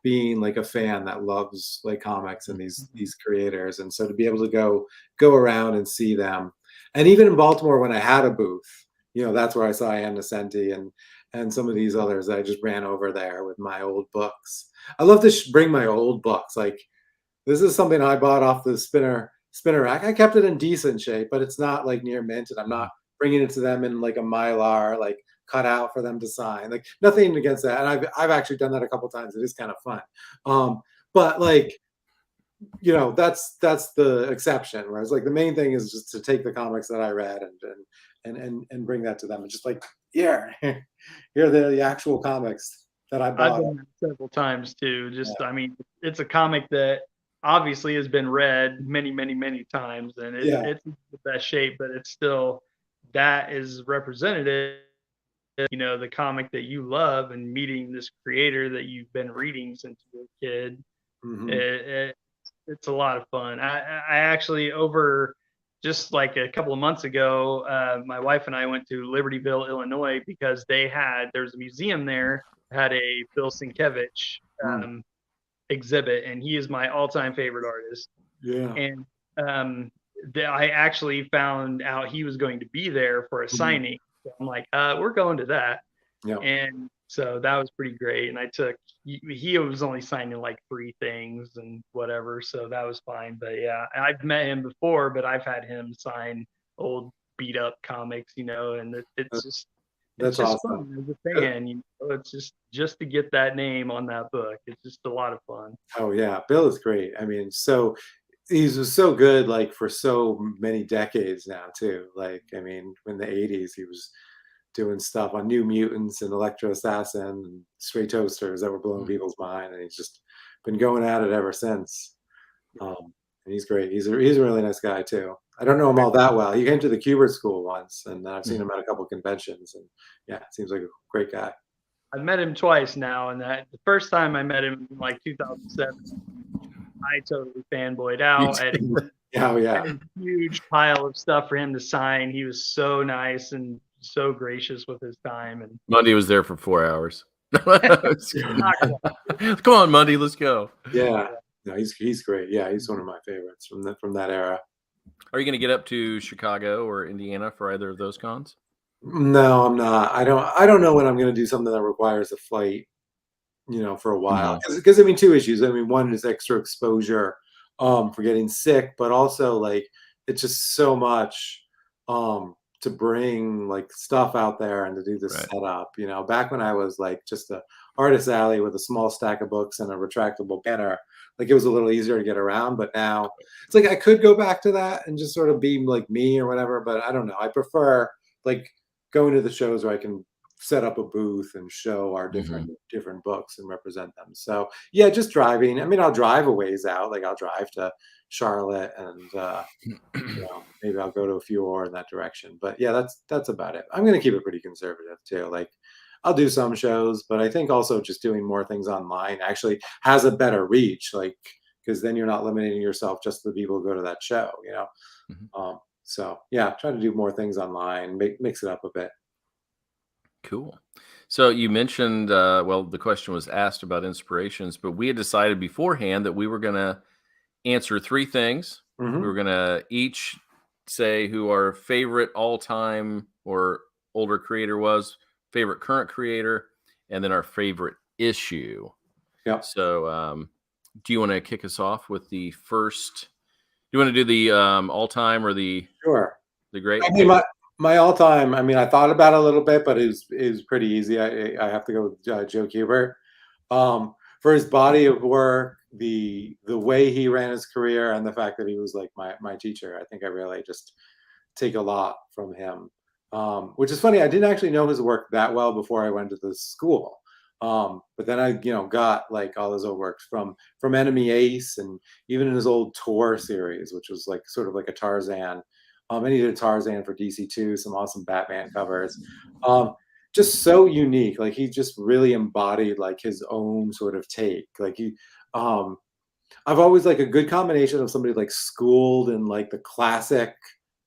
being like a fan that loves like comics and these creators. And so to be able to go around and see them. And even in Baltimore when I had a booth, that's where I saw Ann Nesenti and some of these others. I just ran over there with my old books. I love to bring my old books. Like this is something I bought off the spinner rack. I kept it in decent shape, but it's not like near mint, and I'm not bringing it to them in like a Mylar, like cut out for them to sign. Like nothing against that. And I've actually done that a couple times. It is kind of fun. But like, that's the exception. Whereas like the main thing is just to take the comics that I read and bring that to them. And just like, here are the actual comics that I bought. I've done that several times too. I mean, it's a comic that obviously has been read many, many, many times, and it's in the best shape, but it's still, that is representative, the comic that you love, and meeting this creator that you've been reading since you were a kid. Mm-hmm. It's a lot of fun. I actually, over just like a couple of months ago, my wife and I went to Libertyville, Illinois, because there's a museum there, had a Bill Sienkiewicz exhibit, and he is my all-time favorite artist. Yeah. And I actually found out he was going to be there for a signing. So I'm like, we're going to that. Yeah. And so that was pretty great. And he was only signing like 3 things and whatever, so that was fine. But yeah, I've met him before, but I've had him sign old beat up comics, and it's just awesome. Fun as a fan. It's just to get that name on that book. It's just a lot of fun. Oh yeah, Bill is great. I mean, he's so good, like for so many decades now too. Like, I mean, in the 80s, he was doing stuff on New Mutants and Electro Assassin and Stray Toasters that were blowing people's mind, and he's just been going at it ever since. And he's great. He's a really nice guy too. I don't know him all that well. He came to the Kubert School once, and I've seen him at a couple conventions, and yeah, seems like a great guy. I've met him twice now, and the first time I met him in like 2007, I totally fanboyed out. Yeah, yeah. a huge pile of stuff for him to sign. He was so nice and so gracious with his time. And Mundy was there for 4 hours. Come on, Mundy, let's go. Yeah. No, he's great. Yeah, he's one of my favorites from that era. Are you going to get up to Chicago or Indiana for either of those cons? No, I'm not. I don't know when I'm going to do something that requires a flight, for a while. Because I mean, two issues. I mean, one is extra exposure for getting sick, but also like it's just so much to bring like stuff out there and to do this setup. Back when I was like just a artist alley with a small stack of books and a retractable banner, like it was a little easier to get around. But now it's like I could go back to that and just sort of be like me or whatever. But I don't know. I prefer like going to the shows where I can set up a booth and show our different books and represent them. So yeah, just driving. I mean, I'll drive a ways out. Like I'll drive to Charlotte and maybe I'll go to a few more in that direction. But yeah, that's about it. I'm gonna keep it pretty conservative too. Like I'll do some shows, but I think also just doing more things online actually has a better reach. Like because then you're not limiting yourself just to the people who go to that show. So yeah, try to do more things online, mix it up a bit. Cool. So you mentioned, well, the question was asked about inspirations, but we had decided beforehand that we were going to answer 3 things. We were going to each say who our favorite all-time or older creator was, favorite current creator, and then our favorite issue. Yeah. So do you want to kick us off with the first? Do you want to do the all-time or the great? I mean, my all-time. I mean, I thought about it a little bit, but it was pretty easy. I have to go with Joe Kubert for his body of work, the way he ran his career, and the fact that he was like my teacher. I think I really just take a lot from him. Which is funny. I didn't actually know his work that well before I went to the school. But then I, got like all his old works from Enemy Ace and even in his old Tour series, which was like sort of like a Tarzan. And he did a Tarzan for DC2, some awesome Batman covers. Just so unique. Like he just really embodied like his own sort of take. Like I've always like a good combination of somebody like schooled in like the classic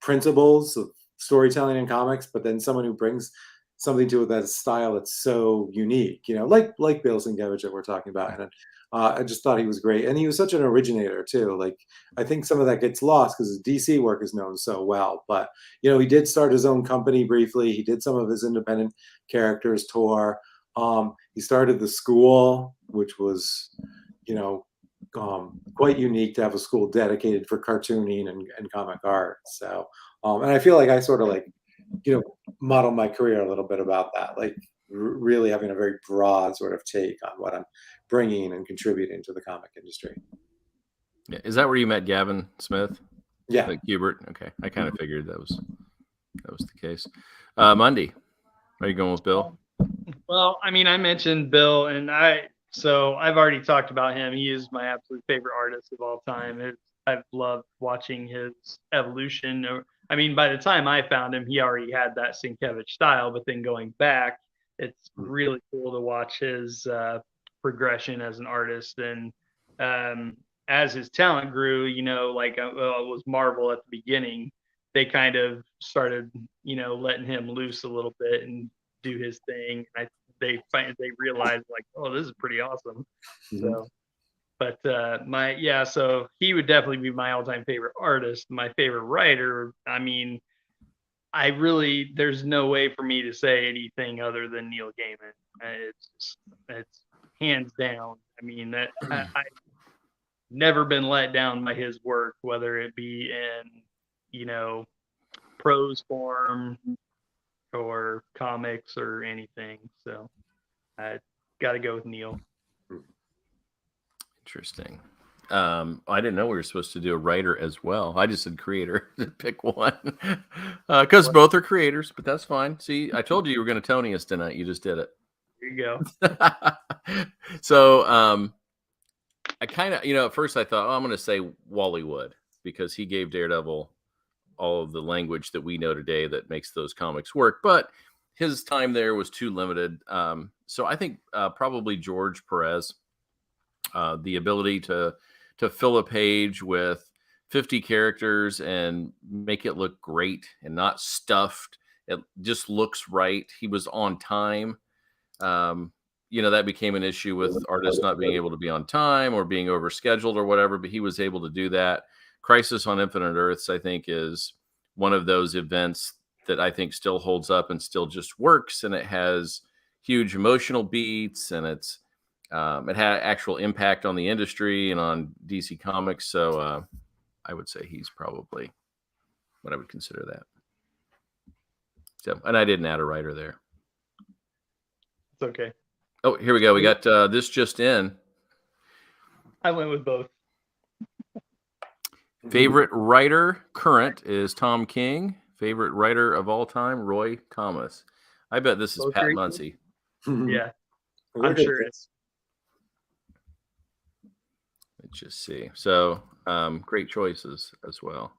principles of storytelling in comics, but then someone who brings something to it that's style that's so unique, like Bill Sienkiewicz that we're talking about. And I just thought he was great, and he was such an originator too. Like I think some of that gets lost because his DC work is known so well. But he did start his own company briefly. He did some of his independent characters tour. He started the school, which was quite unique to have a school dedicated for cartooning and comic art. So and I feel like I sort of like model my career a little bit about that, like really having a very broad sort of take on what I'm bringing and contributing to the comic industry. Yeah. Is that where you met Gavin Smith? Yeah. Like Hubert? Okay. I kind of figured that was the case. Mundy, are you going with Bill? Well, I mean, I mentioned Bill, and so I've already talked about him. He is my absolute favorite artist of all time. I've loved watching his evolution. I mean, by the time I found him, he already had that Sienkiewicz style, but then going back, it's really cool to watch his progression as an artist. And as his talent grew, like it was Marvel at the beginning, they kind of started, letting him loose a little bit and do his thing. They realized like, oh, this is pretty awesome. So. But so he would definitely be my all-time favorite artist. My favorite writer, I mean, there's no way for me to say anything other than Neil Gaiman. It's hands down. I mean, I've never been let down by his work, whether it be in, prose form or comics or anything. So I got to go with Neil. Interesting. I didn't know we were supposed to do a writer as well. I just said creator to pick one because both are creators, but that's fine. See, I told you were going to Tony us tonight. You just did it. There you go. So I kind of, at first I thought, I'm going to say Wally Wood because he gave Daredevil all of the language that we know today that makes those comics work. But his time there was too limited. So I think probably George Perez. The ability to fill a page with 50 characters and make it look great and not stuffed. It just looks right. He was on time. That became an issue with artists not being able to be on time or being overscheduled or whatever, but he was able to do that. Crisis on Infinite Earths, I think, is one of those events that I think still holds up and still just works. And it has huge emotional beats, and it had actual impact on the industry and on DC Comics. So I would say he's probably what I would consider that. So, and I didn't add a writer there. It's okay. Oh, here we go. We got this just in. I went with both. Favorite writer current is Tom King. Favorite writer of all time, Roy Thomas. I bet this is Pat Muncy. Yeah, I'm sure it's. Let's just see. So, great choices as well.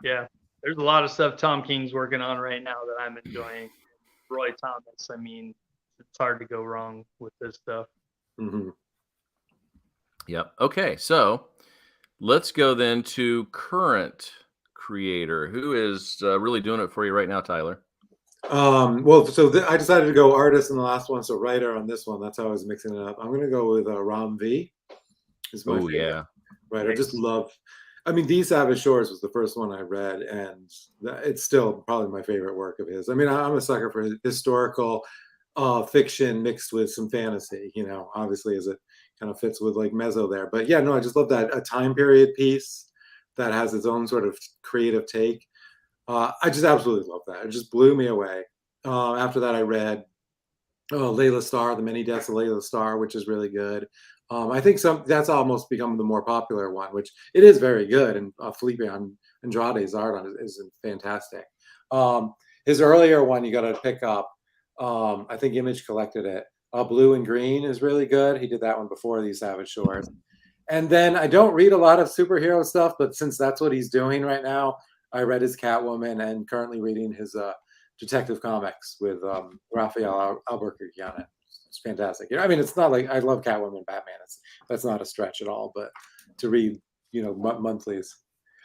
Yeah, there's a lot of stuff Tom King's working on right now that I'm enjoying. Roy Thomas, I mean, it's hard to go wrong with this stuff. Mm-hmm. Yep. Okay, so let's go then to current creator. Who is really doing it for you right now, Tyler? I decided to go artist in the last one, so writer on this one. That's how I was mixing it up. I'm going to go with Ram V. Oh, yeah. Right. Nice. I just love, These Savage Shores was the first one I read, and it's still probably my favorite work of his. I mean, I'm a sucker for historical fiction mixed with some fantasy, obviously, as it kind of fits with like Mezo there. But yeah, no, I just love that a time period piece that has its own sort of creative take. I just absolutely love that. It just blew me away. After that, I read Layla Starr, The Many Deaths of Layla Starr, which is really good. I think that's almost become the more popular one, which it is very good. And Felipe Andrade's art on it is fantastic. His earlier one you got to pick up. I think Image collected it. Blue and Green is really good. He did that one before These Savage Shores. And then I don't read a lot of superhero stuff, but since that's what he's doing right now, I read his Catwoman and currently reading his Detective Comics with Raphael Albuquerque on it. It's fantastic. It's not like I love Catwoman and Batman. That's not a stretch at all. But to read, monthlies.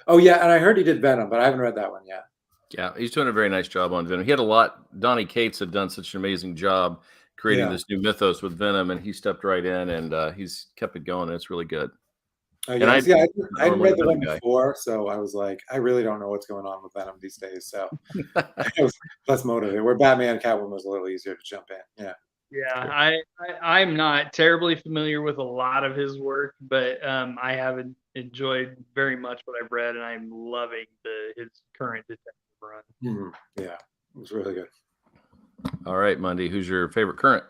Oh yeah, and I heard he did Venom, but I haven't read that one yet. Yeah, he's doing a very nice job on Venom. He had a lot. Donnie Cates had done such an amazing job creating this new mythos with Venom, and he stepped right in and he's kept it going. And it's really good. I hadn't read the one before, so I was like, I really don't know what's going on with Venom these days. So I was less motivated. Where Batman Catwoman was a little easier to jump in. Yeah. Yeah, I'm not terribly familiar with a lot of his work, but I have enjoyed very much what I've read, and I'm loving his current detective run. Mm-hmm. Yeah, it was really good. All right, Mundy, who's your favorite current?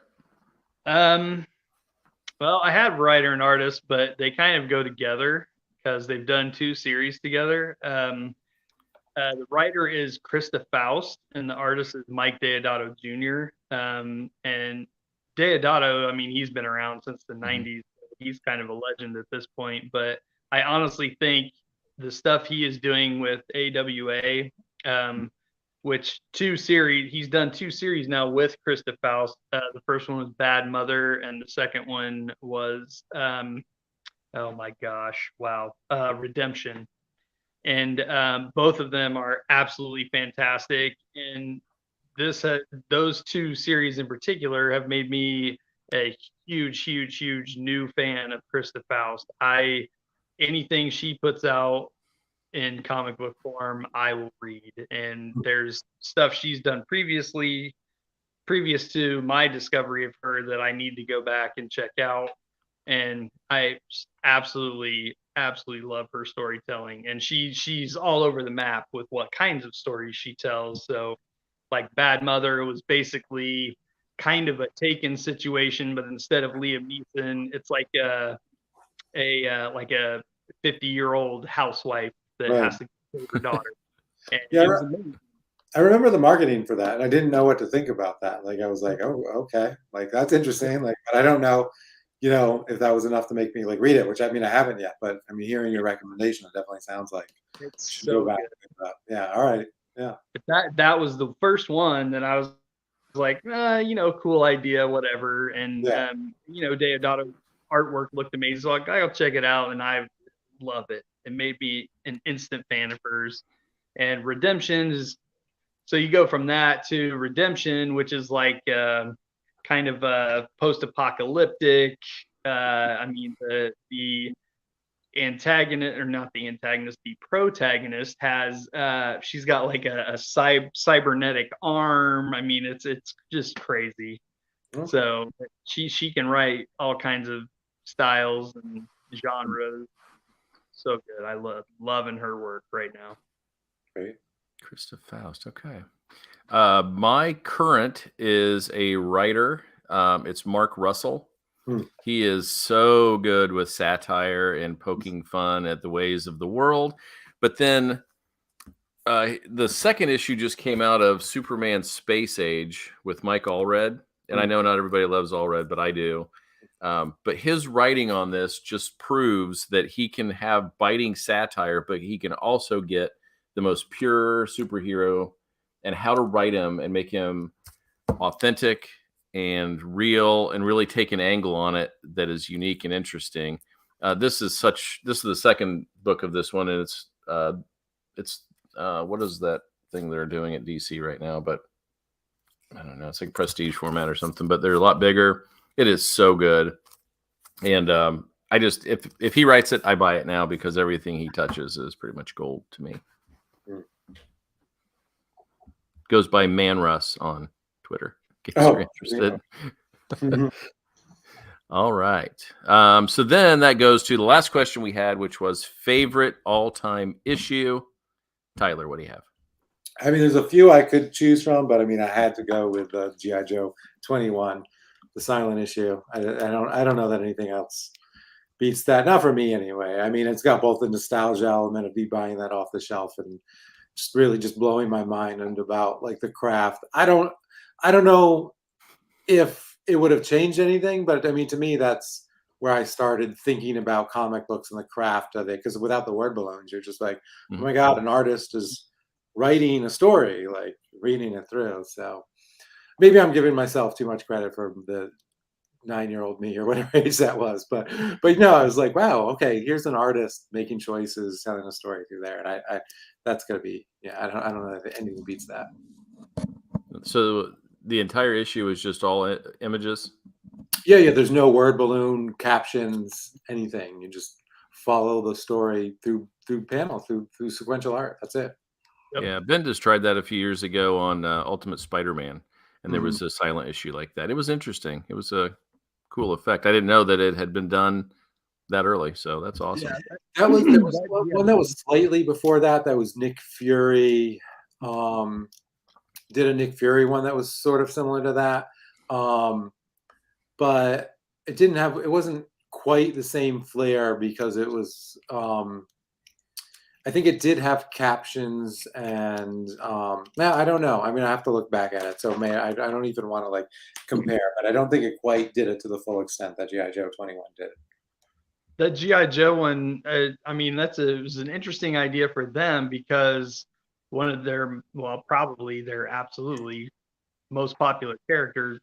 Well, I had writer and artist, but they kind of go together because they've done 2 series together. The writer is Krista Faust, and the artist is Mike Deodato Jr. And Deodato, he's been around since the 90s. He's kind of a legend at this point, but I honestly think the stuff he is doing with AWA, which he's done 2 series now with Krista Faust. The first one was Bad Mother, and the second one was, oh my gosh, wow, Redemption. And both of them are absolutely fantastic. And those 2 series in particular have made me a huge new fan of Krista Faust. Anything she puts out in comic book form, I will read. And there's stuff she's done previous to my discovery of her that I need to go back and check out. And I absolutely love her storytelling. And she's all over the map with what kinds of stories she tells. So like Bad Mother was basically kind of a Taken situation, but instead of Liam Neeson, it's like a 50-year-old housewife that has to take her daughter. And yeah, I remember the marketing for that, and I didn't know what to think about that. Like I was like, oh, okay, like that's interesting. Like, but I don't know, if that was enough to make me like read it, which I haven't yet. But hearing your recommendation, it definitely sounds like it's so go back good. and think about. Yeah, all right, yeah. That was the first one that I was like, cool idea, whatever. And Deodato artwork looked amazing, so I'll check it out, and I love it. it made me an instant fan of hers. And Redemption is, so you go from that to Redemption, which is like kind of post-apocalyptic. I mean, the antagonist, or not the antagonist, the protagonist has she's got like a cybernetic arm. I mean, it's just crazy. Okay. So she can write all kinds of styles and genres. So good. I loving her work right now. Great. Krista Faust. Okay. My current is a writer. It's Mark Russell. He is so good with satire and poking fun at the ways of the world. But then the second issue just came out of Superman Space Age with Mike Allred. And I know not everybody loves Allred, but I do. But his writing on this just proves that he can have biting satire, but he can also get the most pure superhero and how to write him and make him authentic and real and really take an angle on it that is unique and interesting. This is the second book of this one, and it's what is that thing they're doing at DC right now? But I don't know, it's like prestige format or something, but they're a lot bigger. It is so good. And I just, if he writes it, I buy it now because everything he touches is pretty much gold to me. Goes by Man Russ on Twitter. In case you're interested. Yeah. All right. So then that goes to the last question we had, which was favorite all-time issue. Tyler, what do you have? I mean, there's a few I could choose from, but I mean, I had to go with G.I. Joe 21, the silent issue. I don't know that anything else beats that. Not for me, anyway. I mean, it's got both the nostalgia element of me buying that off the shelf and just really just blowing my mind and about like the craft. I don't know if it would have changed anything, but I mean, to me, that's where I started thinking about comic books and the craft of it. Because without the word balloons, you're just like, oh my God, an artist is writing a story, like reading it through. So maybe I'm giving myself too much credit for the 9-year-old me or whatever age that was. But no, I was like, wow, okay, here's an artist making choices, telling a story through there. And I that's gonna be, I don't know if anything beats that. So the entire issue is just all images? Yeah. There's no word balloon, captions, anything. You just follow the story through panel, through sequential art. That's it. Yep. Yeah, Bendis tried that a few years ago on Ultimate Spider-Man, and there was a silent issue like that. It was interesting. It was a cool effect. I didn't know that it had been done that early, so that's awesome. Yeah, there was one that was slightly before that. That was Nick Fury. Did a Nick Fury one that was sort of similar to that, but it wasn't quite the same flair because it was. I think it did have captions and now I don't know. I mean, I have to look back at it. So I don't even want to like compare, but I don't think it quite did it to the full extent that G.I. Joe 21 did. The G.I. Joe one, I mean, it was an interesting idea for them because one of their, probably their absolutely most popular character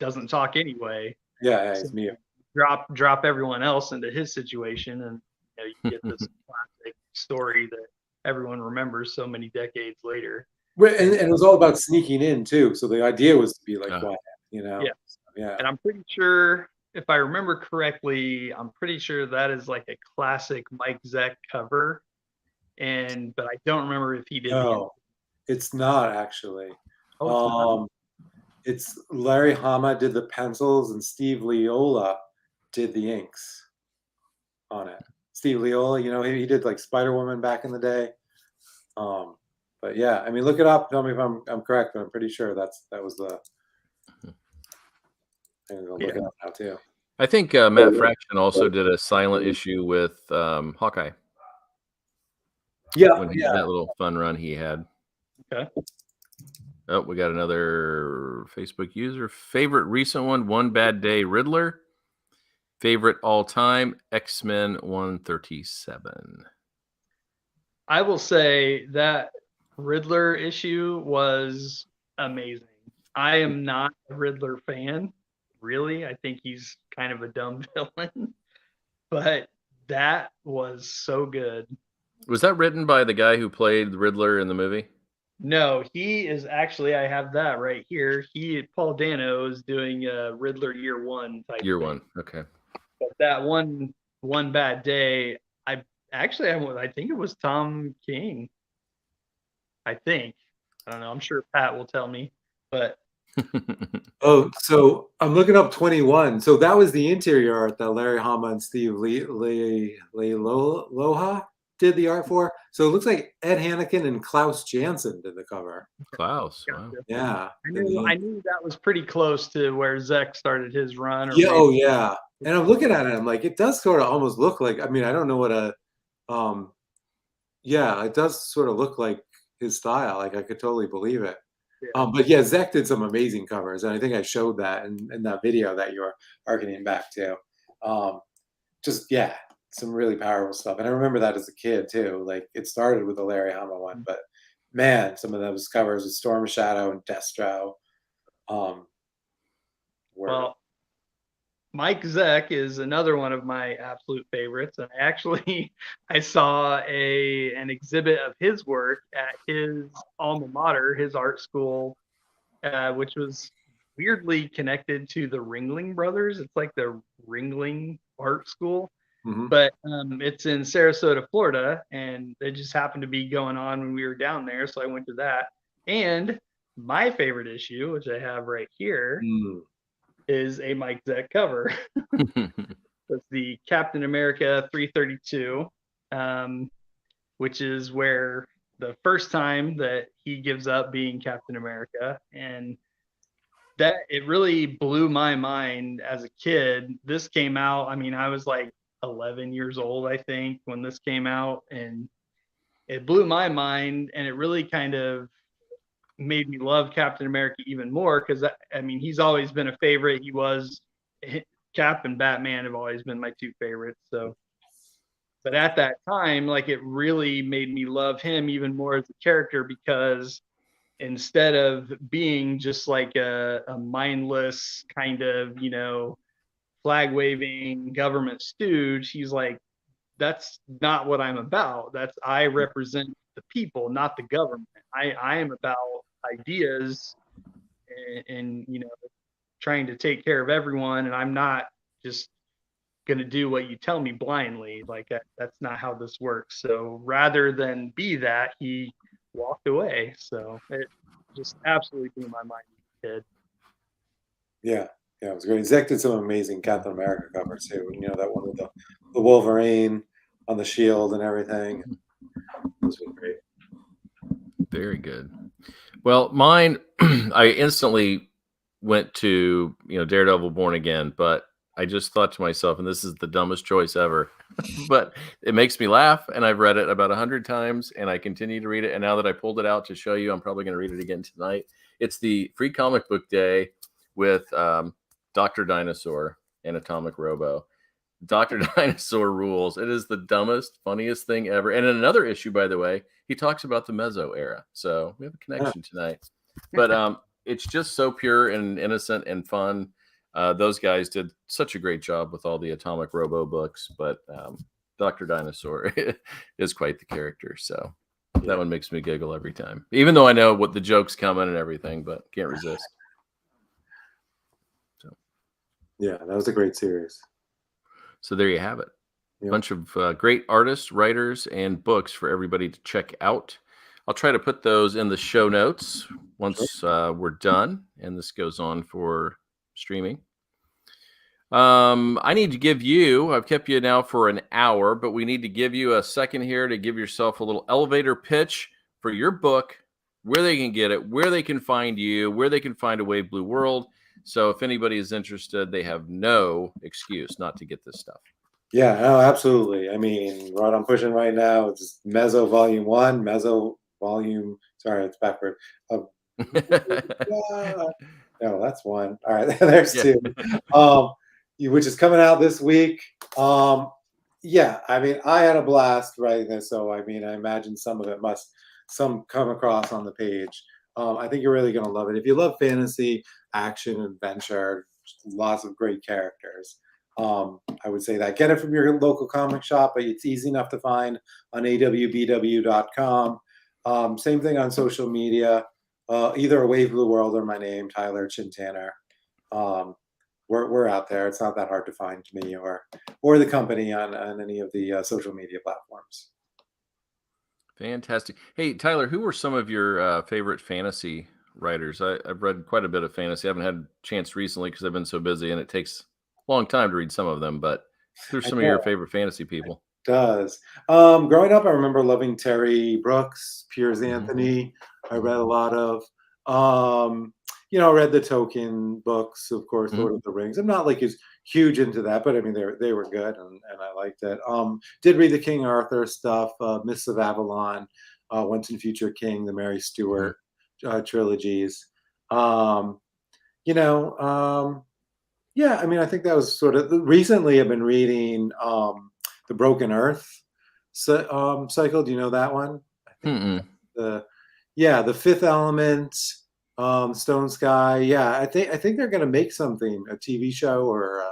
doesn't talk anyway. Yeah, so it's me. Drop everyone else into his situation, and you get this classic story that everyone remembers so many decades later. And it was all about sneaking in too. So the idea was to be like quiet, Yeah. And I'm pretty sure, if I remember correctly, that is like a classic Mike Zeck cover. But I don't remember if he did. No, it's not actually. It's Larry Hama did the pencils and Steve Leola did the inks on it. Steve Leola, he did like Spider-Woman back in the day. But yeah, I mean, look it up. Tell me if I'm correct, but I'm pretty sure that was the. I'm gonna look it up now too. I think Matt Fraction also did a silent issue with Hawkeye. Yeah, that little fun run he had. Okay. Oh, we got another Facebook user. Favorite recent one Bad Day Riddler. Favorite all-time, X-Men 137. I will say that Riddler issue was amazing. I am not a Riddler fan, really. I think he's kind of a dumb villain. But that was so good. Was that written by the guy who played the Riddler in the movie? No, he is actually, I have that right here. Paul Dano is doing Riddler Year One type Year thing. one. Okay. But that one bad day, I think it was Tom King. I think. I don't know. I'm sure Pat will tell me. But Oh, so I'm looking up 21. So that was the interior art that Larry Hama and Steve Loha did the art for. So it looks like Ed Hannikin and Klaus Janson did the cover. Klaus. Wow. gotcha. Yeah. I knew that was pretty close to where Zek started his run. Or Yeah. maybe- Oh, yeah. And I'm looking at it. I'm like, it does sort of almost look like. I mean, I don't know what yeah, it does sort of look like his style. Like I could totally believe it. Yeah. But yeah, Zek did some amazing covers, and I think I showed that in that video that you were harkening back to. Just yeah, some really powerful stuff. And I remember that as a kid too. Like it started with the Larry Hama one, but man, some of those covers with Storm Shadow and Destro. Were Well, Mike Zeck is another one of my absolute favorites. And actually, I saw an exhibit of his work at his alma mater, his art school, which was weirdly connected to the Ringling Brothers. It's like the Ringling Art School, mhm. but it's in Sarasota, Florida, and it just happened to be going on when we were down there. So I went to that. And my favorite issue, which I have right here, Mm. is a Mike Zeck cover. It's the Captain America 332, which is where the first time that he gives up being Captain America. And that it really blew my mind as a kid. This came out, I mean, I was like 11 years old, I think, when this came out, and it blew my mind, and it really kind of made me love Captain America even more, because I mean, he's always been a favorite. Cap and Batman have always been my two favorites. So, but at that time, like, it really made me love him even more as a character, because instead of being just like a mindless kind of, flag waving government stooge, he's like, that's not what I'm about. I represent the people, not the government. I am about ideas and trying to take care of everyone, and I'm not just going to do what you tell me blindly. Like that's not how this works. So rather than be that, he walked away. So it just absolutely blew my mind as a kid. Yeah, it was great. Zek did some amazing Captain America covers too. That one with the Wolverine on the shield and everything. This was great. Very good. Well, mine, I instantly went to, Daredevil Born Again, but I just thought to myself, and this is the dumbest choice ever, but it makes me laugh, and I've read it about 100 times, and I continue to read it. And now that I pulled it out to show you, I'm probably going to read it again tonight. It's the Free Comic Book Day with Dr. Dinosaur and Atomic Robo. Dr. Dinosaur rules. It is the dumbest, funniest thing ever. And in another issue, by the way, he talks about the Mezo era. So we have a connection tonight. But it's just so pure and innocent and fun. Those guys did such a great job with all the Atomic Robo books. But Dr. Dinosaur is quite the character. So that one makes me giggle every time. Even though I know what the joke's coming and everything, but can't resist. So Yeah, that was a great series. So there you have it. Yeah. A bunch of great artists, writers, and books for everybody to check out. I'll try to put those in the show notes once we're done, and this goes on for streaming. I need to give you, I've kept you now for an hour, but we need to give you a second here to give yourself a little elevator pitch for your book, where they can get it, where they can find you, where they can find A Wave Blue World. So if anybody is interested, they have no excuse not to get this stuff. Yeah, no, absolutely. I mean, what I'm pushing right now is Mezo Volume 1, Mezo Volume, sorry, it's backward. No, that's one. All right, there's two. Which is coming out this week. Yeah, I mean, I had a blast writing this, so I mean, I imagine some of it must come across on the page. I think you're really going to love it. If you love fantasy, action, adventure, lots of great characters. I would say that. Get it from your local comic shop, but it's easy enough to find on awbw.com. Same thing on social media, either A Wave of the World or my name, Tyler Chintanner. We're out there. It's not that hard to find me or the company on any of the social media platforms. Fantastic. Hey, Tyler, who were some of your favorite fantasy writers? I've read quite a bit of fantasy. I haven't had a chance recently because I've been so busy, and it takes a long time to read some of them. But who's I some of know your it favorite fantasy people? does. Growing up, I remember loving Terry Brooks, Piers Mhm. Anthony. I read a lot of. I read the Tolkien books, of course, Mhm. Lord of the Rings. I'm not like as huge into that, but I mean they were good and I liked it. Did read the King Arthur stuff, Mists of Avalon, Once and Future King, the Mary Stuart trilogies. Um, you know, yeah, I mean, I think that was sort of recently. I've been reading the Broken Earth cycle. Do you know that one? I think Mm-mm. the Fifth Element, Stone Sky. Yeah, I think they're going to make something, a TV show or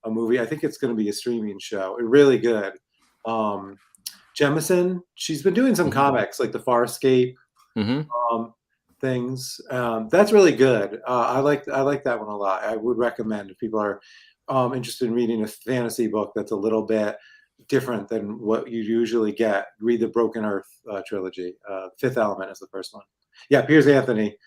a movie. I think it's going to be a streaming show. Really good. Jemison, she's been doing some Mhm. comics like the Farscape Mhm. things. That's really good. I like that one a lot. I would recommend if people are interested in reading a fantasy book that's a little bit different than what you usually get. Read the Broken Earth trilogy. Fifth Element is the first one. Yeah, Piers Anthony,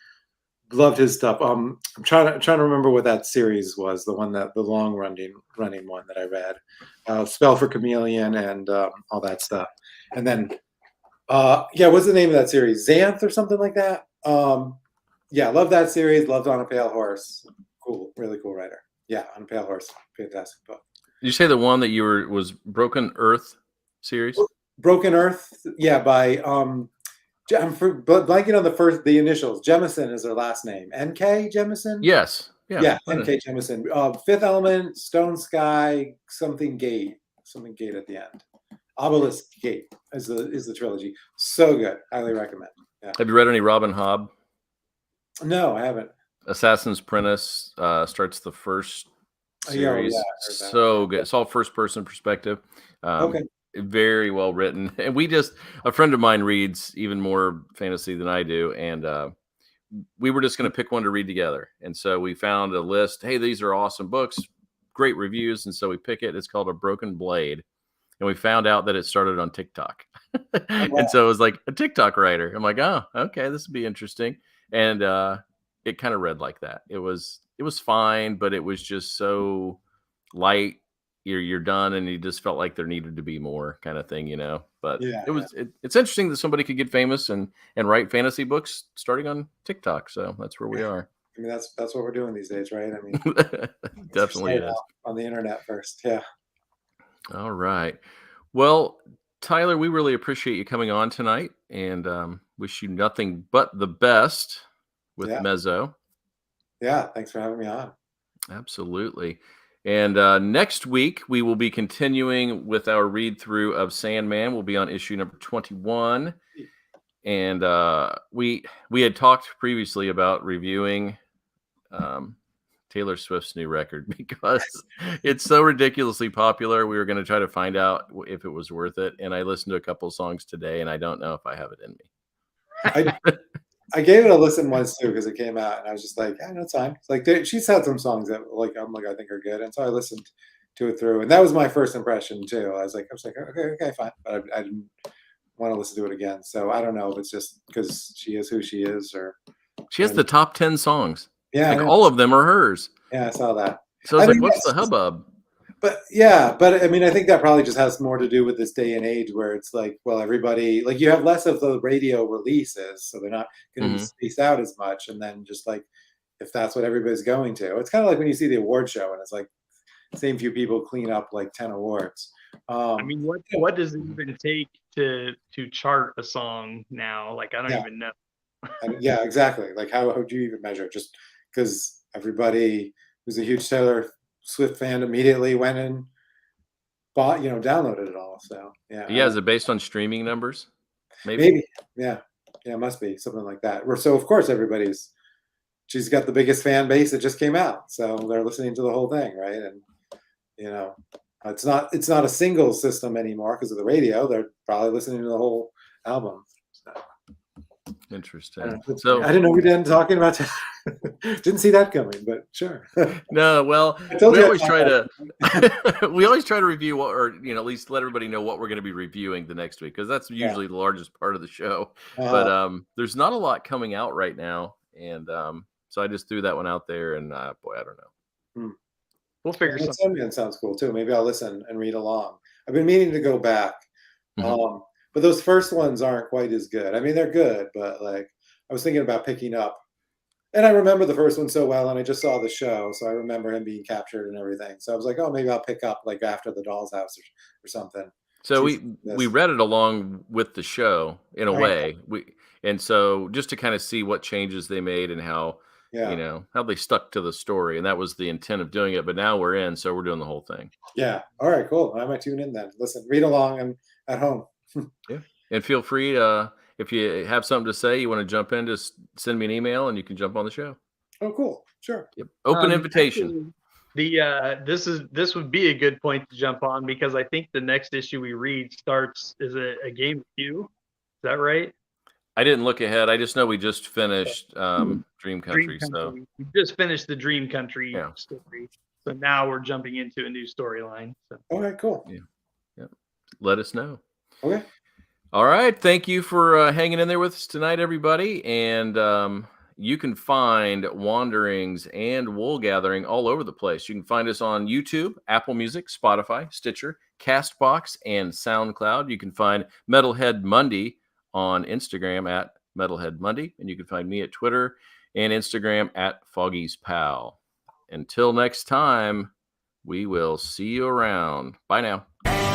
loved his stuff. I'm trying to remember what that series was. The one that the long running one that I read. Spell for Chameleon and all that stuff. And then yeah, what's the name of that series? Xanth or something like that. Yeah, love that series. Loved On a Pale Horse. Cool, really cool writer. Yeah, On a Pale Horse, fantastic book. Did you say the one that was Broken Earth series? Broken Earth. Yeah, by blanking on the initials. Jemison is her last name. N.K. Jemison. Yes. Yeah. Yeah, N.K. Jemison. Fifth Element, Stone Sky, something Gate at the end. Obelisk Gate is the trilogy. So good. Highly recommend. Yeah. Have you read any Robin Hobb? No, I haven't. Assassin's Apprentice starts the first series. I heard that. So good. It's all first person perspective. Okay. Very well written. And a friend of mine reads even more fantasy than I do. And we were just going to pick one to read together. And so we found a list. Hey, these are awesome books, great reviews. And so we pick it. It's called A Broken Blade. And we found out that it started on TikTok. And so it was like a TikTok writer. I'm like, oh, okay, this would be interesting. And it kind of read like that. It was fine, but it was just so light. You're done, and you just felt like there needed to be more kind of thing, But Yeah, it's interesting that somebody could get famous and write fantasy books starting on TikTok. So that's where we are. I mean, that's what we're doing these days, right? I mean, Definitely is on the internet first. Yeah. All right. Well, Tyler, we really appreciate you coming on tonight, and wish you nothing but the best with Yeah. Mezo. Yeah. Thanks for having me on. Absolutely. And next week, we will be continuing with our read through of Sandman. We'll be on issue number 21. And we had talked previously about reviewing Taylor Swift's new record because it's so ridiculously popular. We were going to try to find out if it was worth it. And I listened to a couple of songs today, and I don't know if I have it in me. I gave it a listen once too because it came out, and I was just like, "Yeah, no, it's fine." Like she's had some songs that I think are good, and so I listened to it through, and that was my first impression too. I was like, okay, fine, but I didn't want to listen to it again. So I don't know if it's just because she is who she is, or she has the top 10 songs. Yeah, like all of them are hers. Yeah, I saw that. So I was like, what's the hubbub? But yeah, but I mean, I think that probably just has more to do with this day and age where it's like, well, everybody, like you have less of the radio releases, so they're not going to be spaced out as much. And then just like, if that's what everybody's going to, it's kind of like when you see the award show and it's like, same few people clean up like 10 awards. I mean, what does it even take to chart a song now? Like, I don't even know. Yeah, exactly. Like, how do you even measure it? Just because everybody who's a huge Taylor Swift fan immediately went and bought, downloaded it all. So yeah. Is it based on streaming numbers? Maybe. Yeah, it must be something like that. So of course she's got the biggest fan base that just came out, so they're listening to the whole thing, right? And you know, it's not a single system anymore because of the radio. They're probably listening to the whole album. So, Interesting. I didn't know we didn't talking about that. Didn't see that coming, but sure. No, well, I told we you I always thought try to that. we always try to review what, or at least let everybody know what we're going to be reviewing the next week, because that's usually the largest part of the show. But there's not a lot coming out right now, and so I just threw that one out there, and boy, I don't know. We'll figure something. That sounds cool too. Maybe I'll listen and read along. I've been meaning to go back, but those first ones aren't quite as good. I mean, they're good, but like I was thinking about picking up. And I remember the first one so well, and I just saw the show, so I remember him being captured and everything. So I was like, oh, maybe I'll pick up like after the Doll's House or something. So we read it along with the show in a way. And so just to kind of see what changes they made and how how they stuck to the story, and that was the intent of doing it. But now we're in, so we're doing the whole thing. Yeah. All right. Cool. I might tune in then. Listen, read along and at home. Yeah. And feel free if you have something to say, you want to jump in, just send me an email and you can jump on the show. Oh, cool. Sure. Yep. Open invitation. This would be a good point to jump on, because I think the next issue we read starts is a game of you. Is that right? I didn't look ahead. I just know we just finished Dream Country. So we just finished the Dream Country story. So now we're jumping into a new storyline. So. All right. Cool. Yeah. Let us know. Okay. All right. Thank you for hanging in there with us tonight, everybody. And you can find Wanderings and Wool Gathering all over the place. You can find us on YouTube, Apple Music, Spotify, Stitcher, Castbox, and SoundCloud. You can find Metalhead Mundy on Instagram at Metalhead Mundy. And you can find me at Twitter and Instagram at Foggy's Pal. Until next time, we will see you around. Bye now.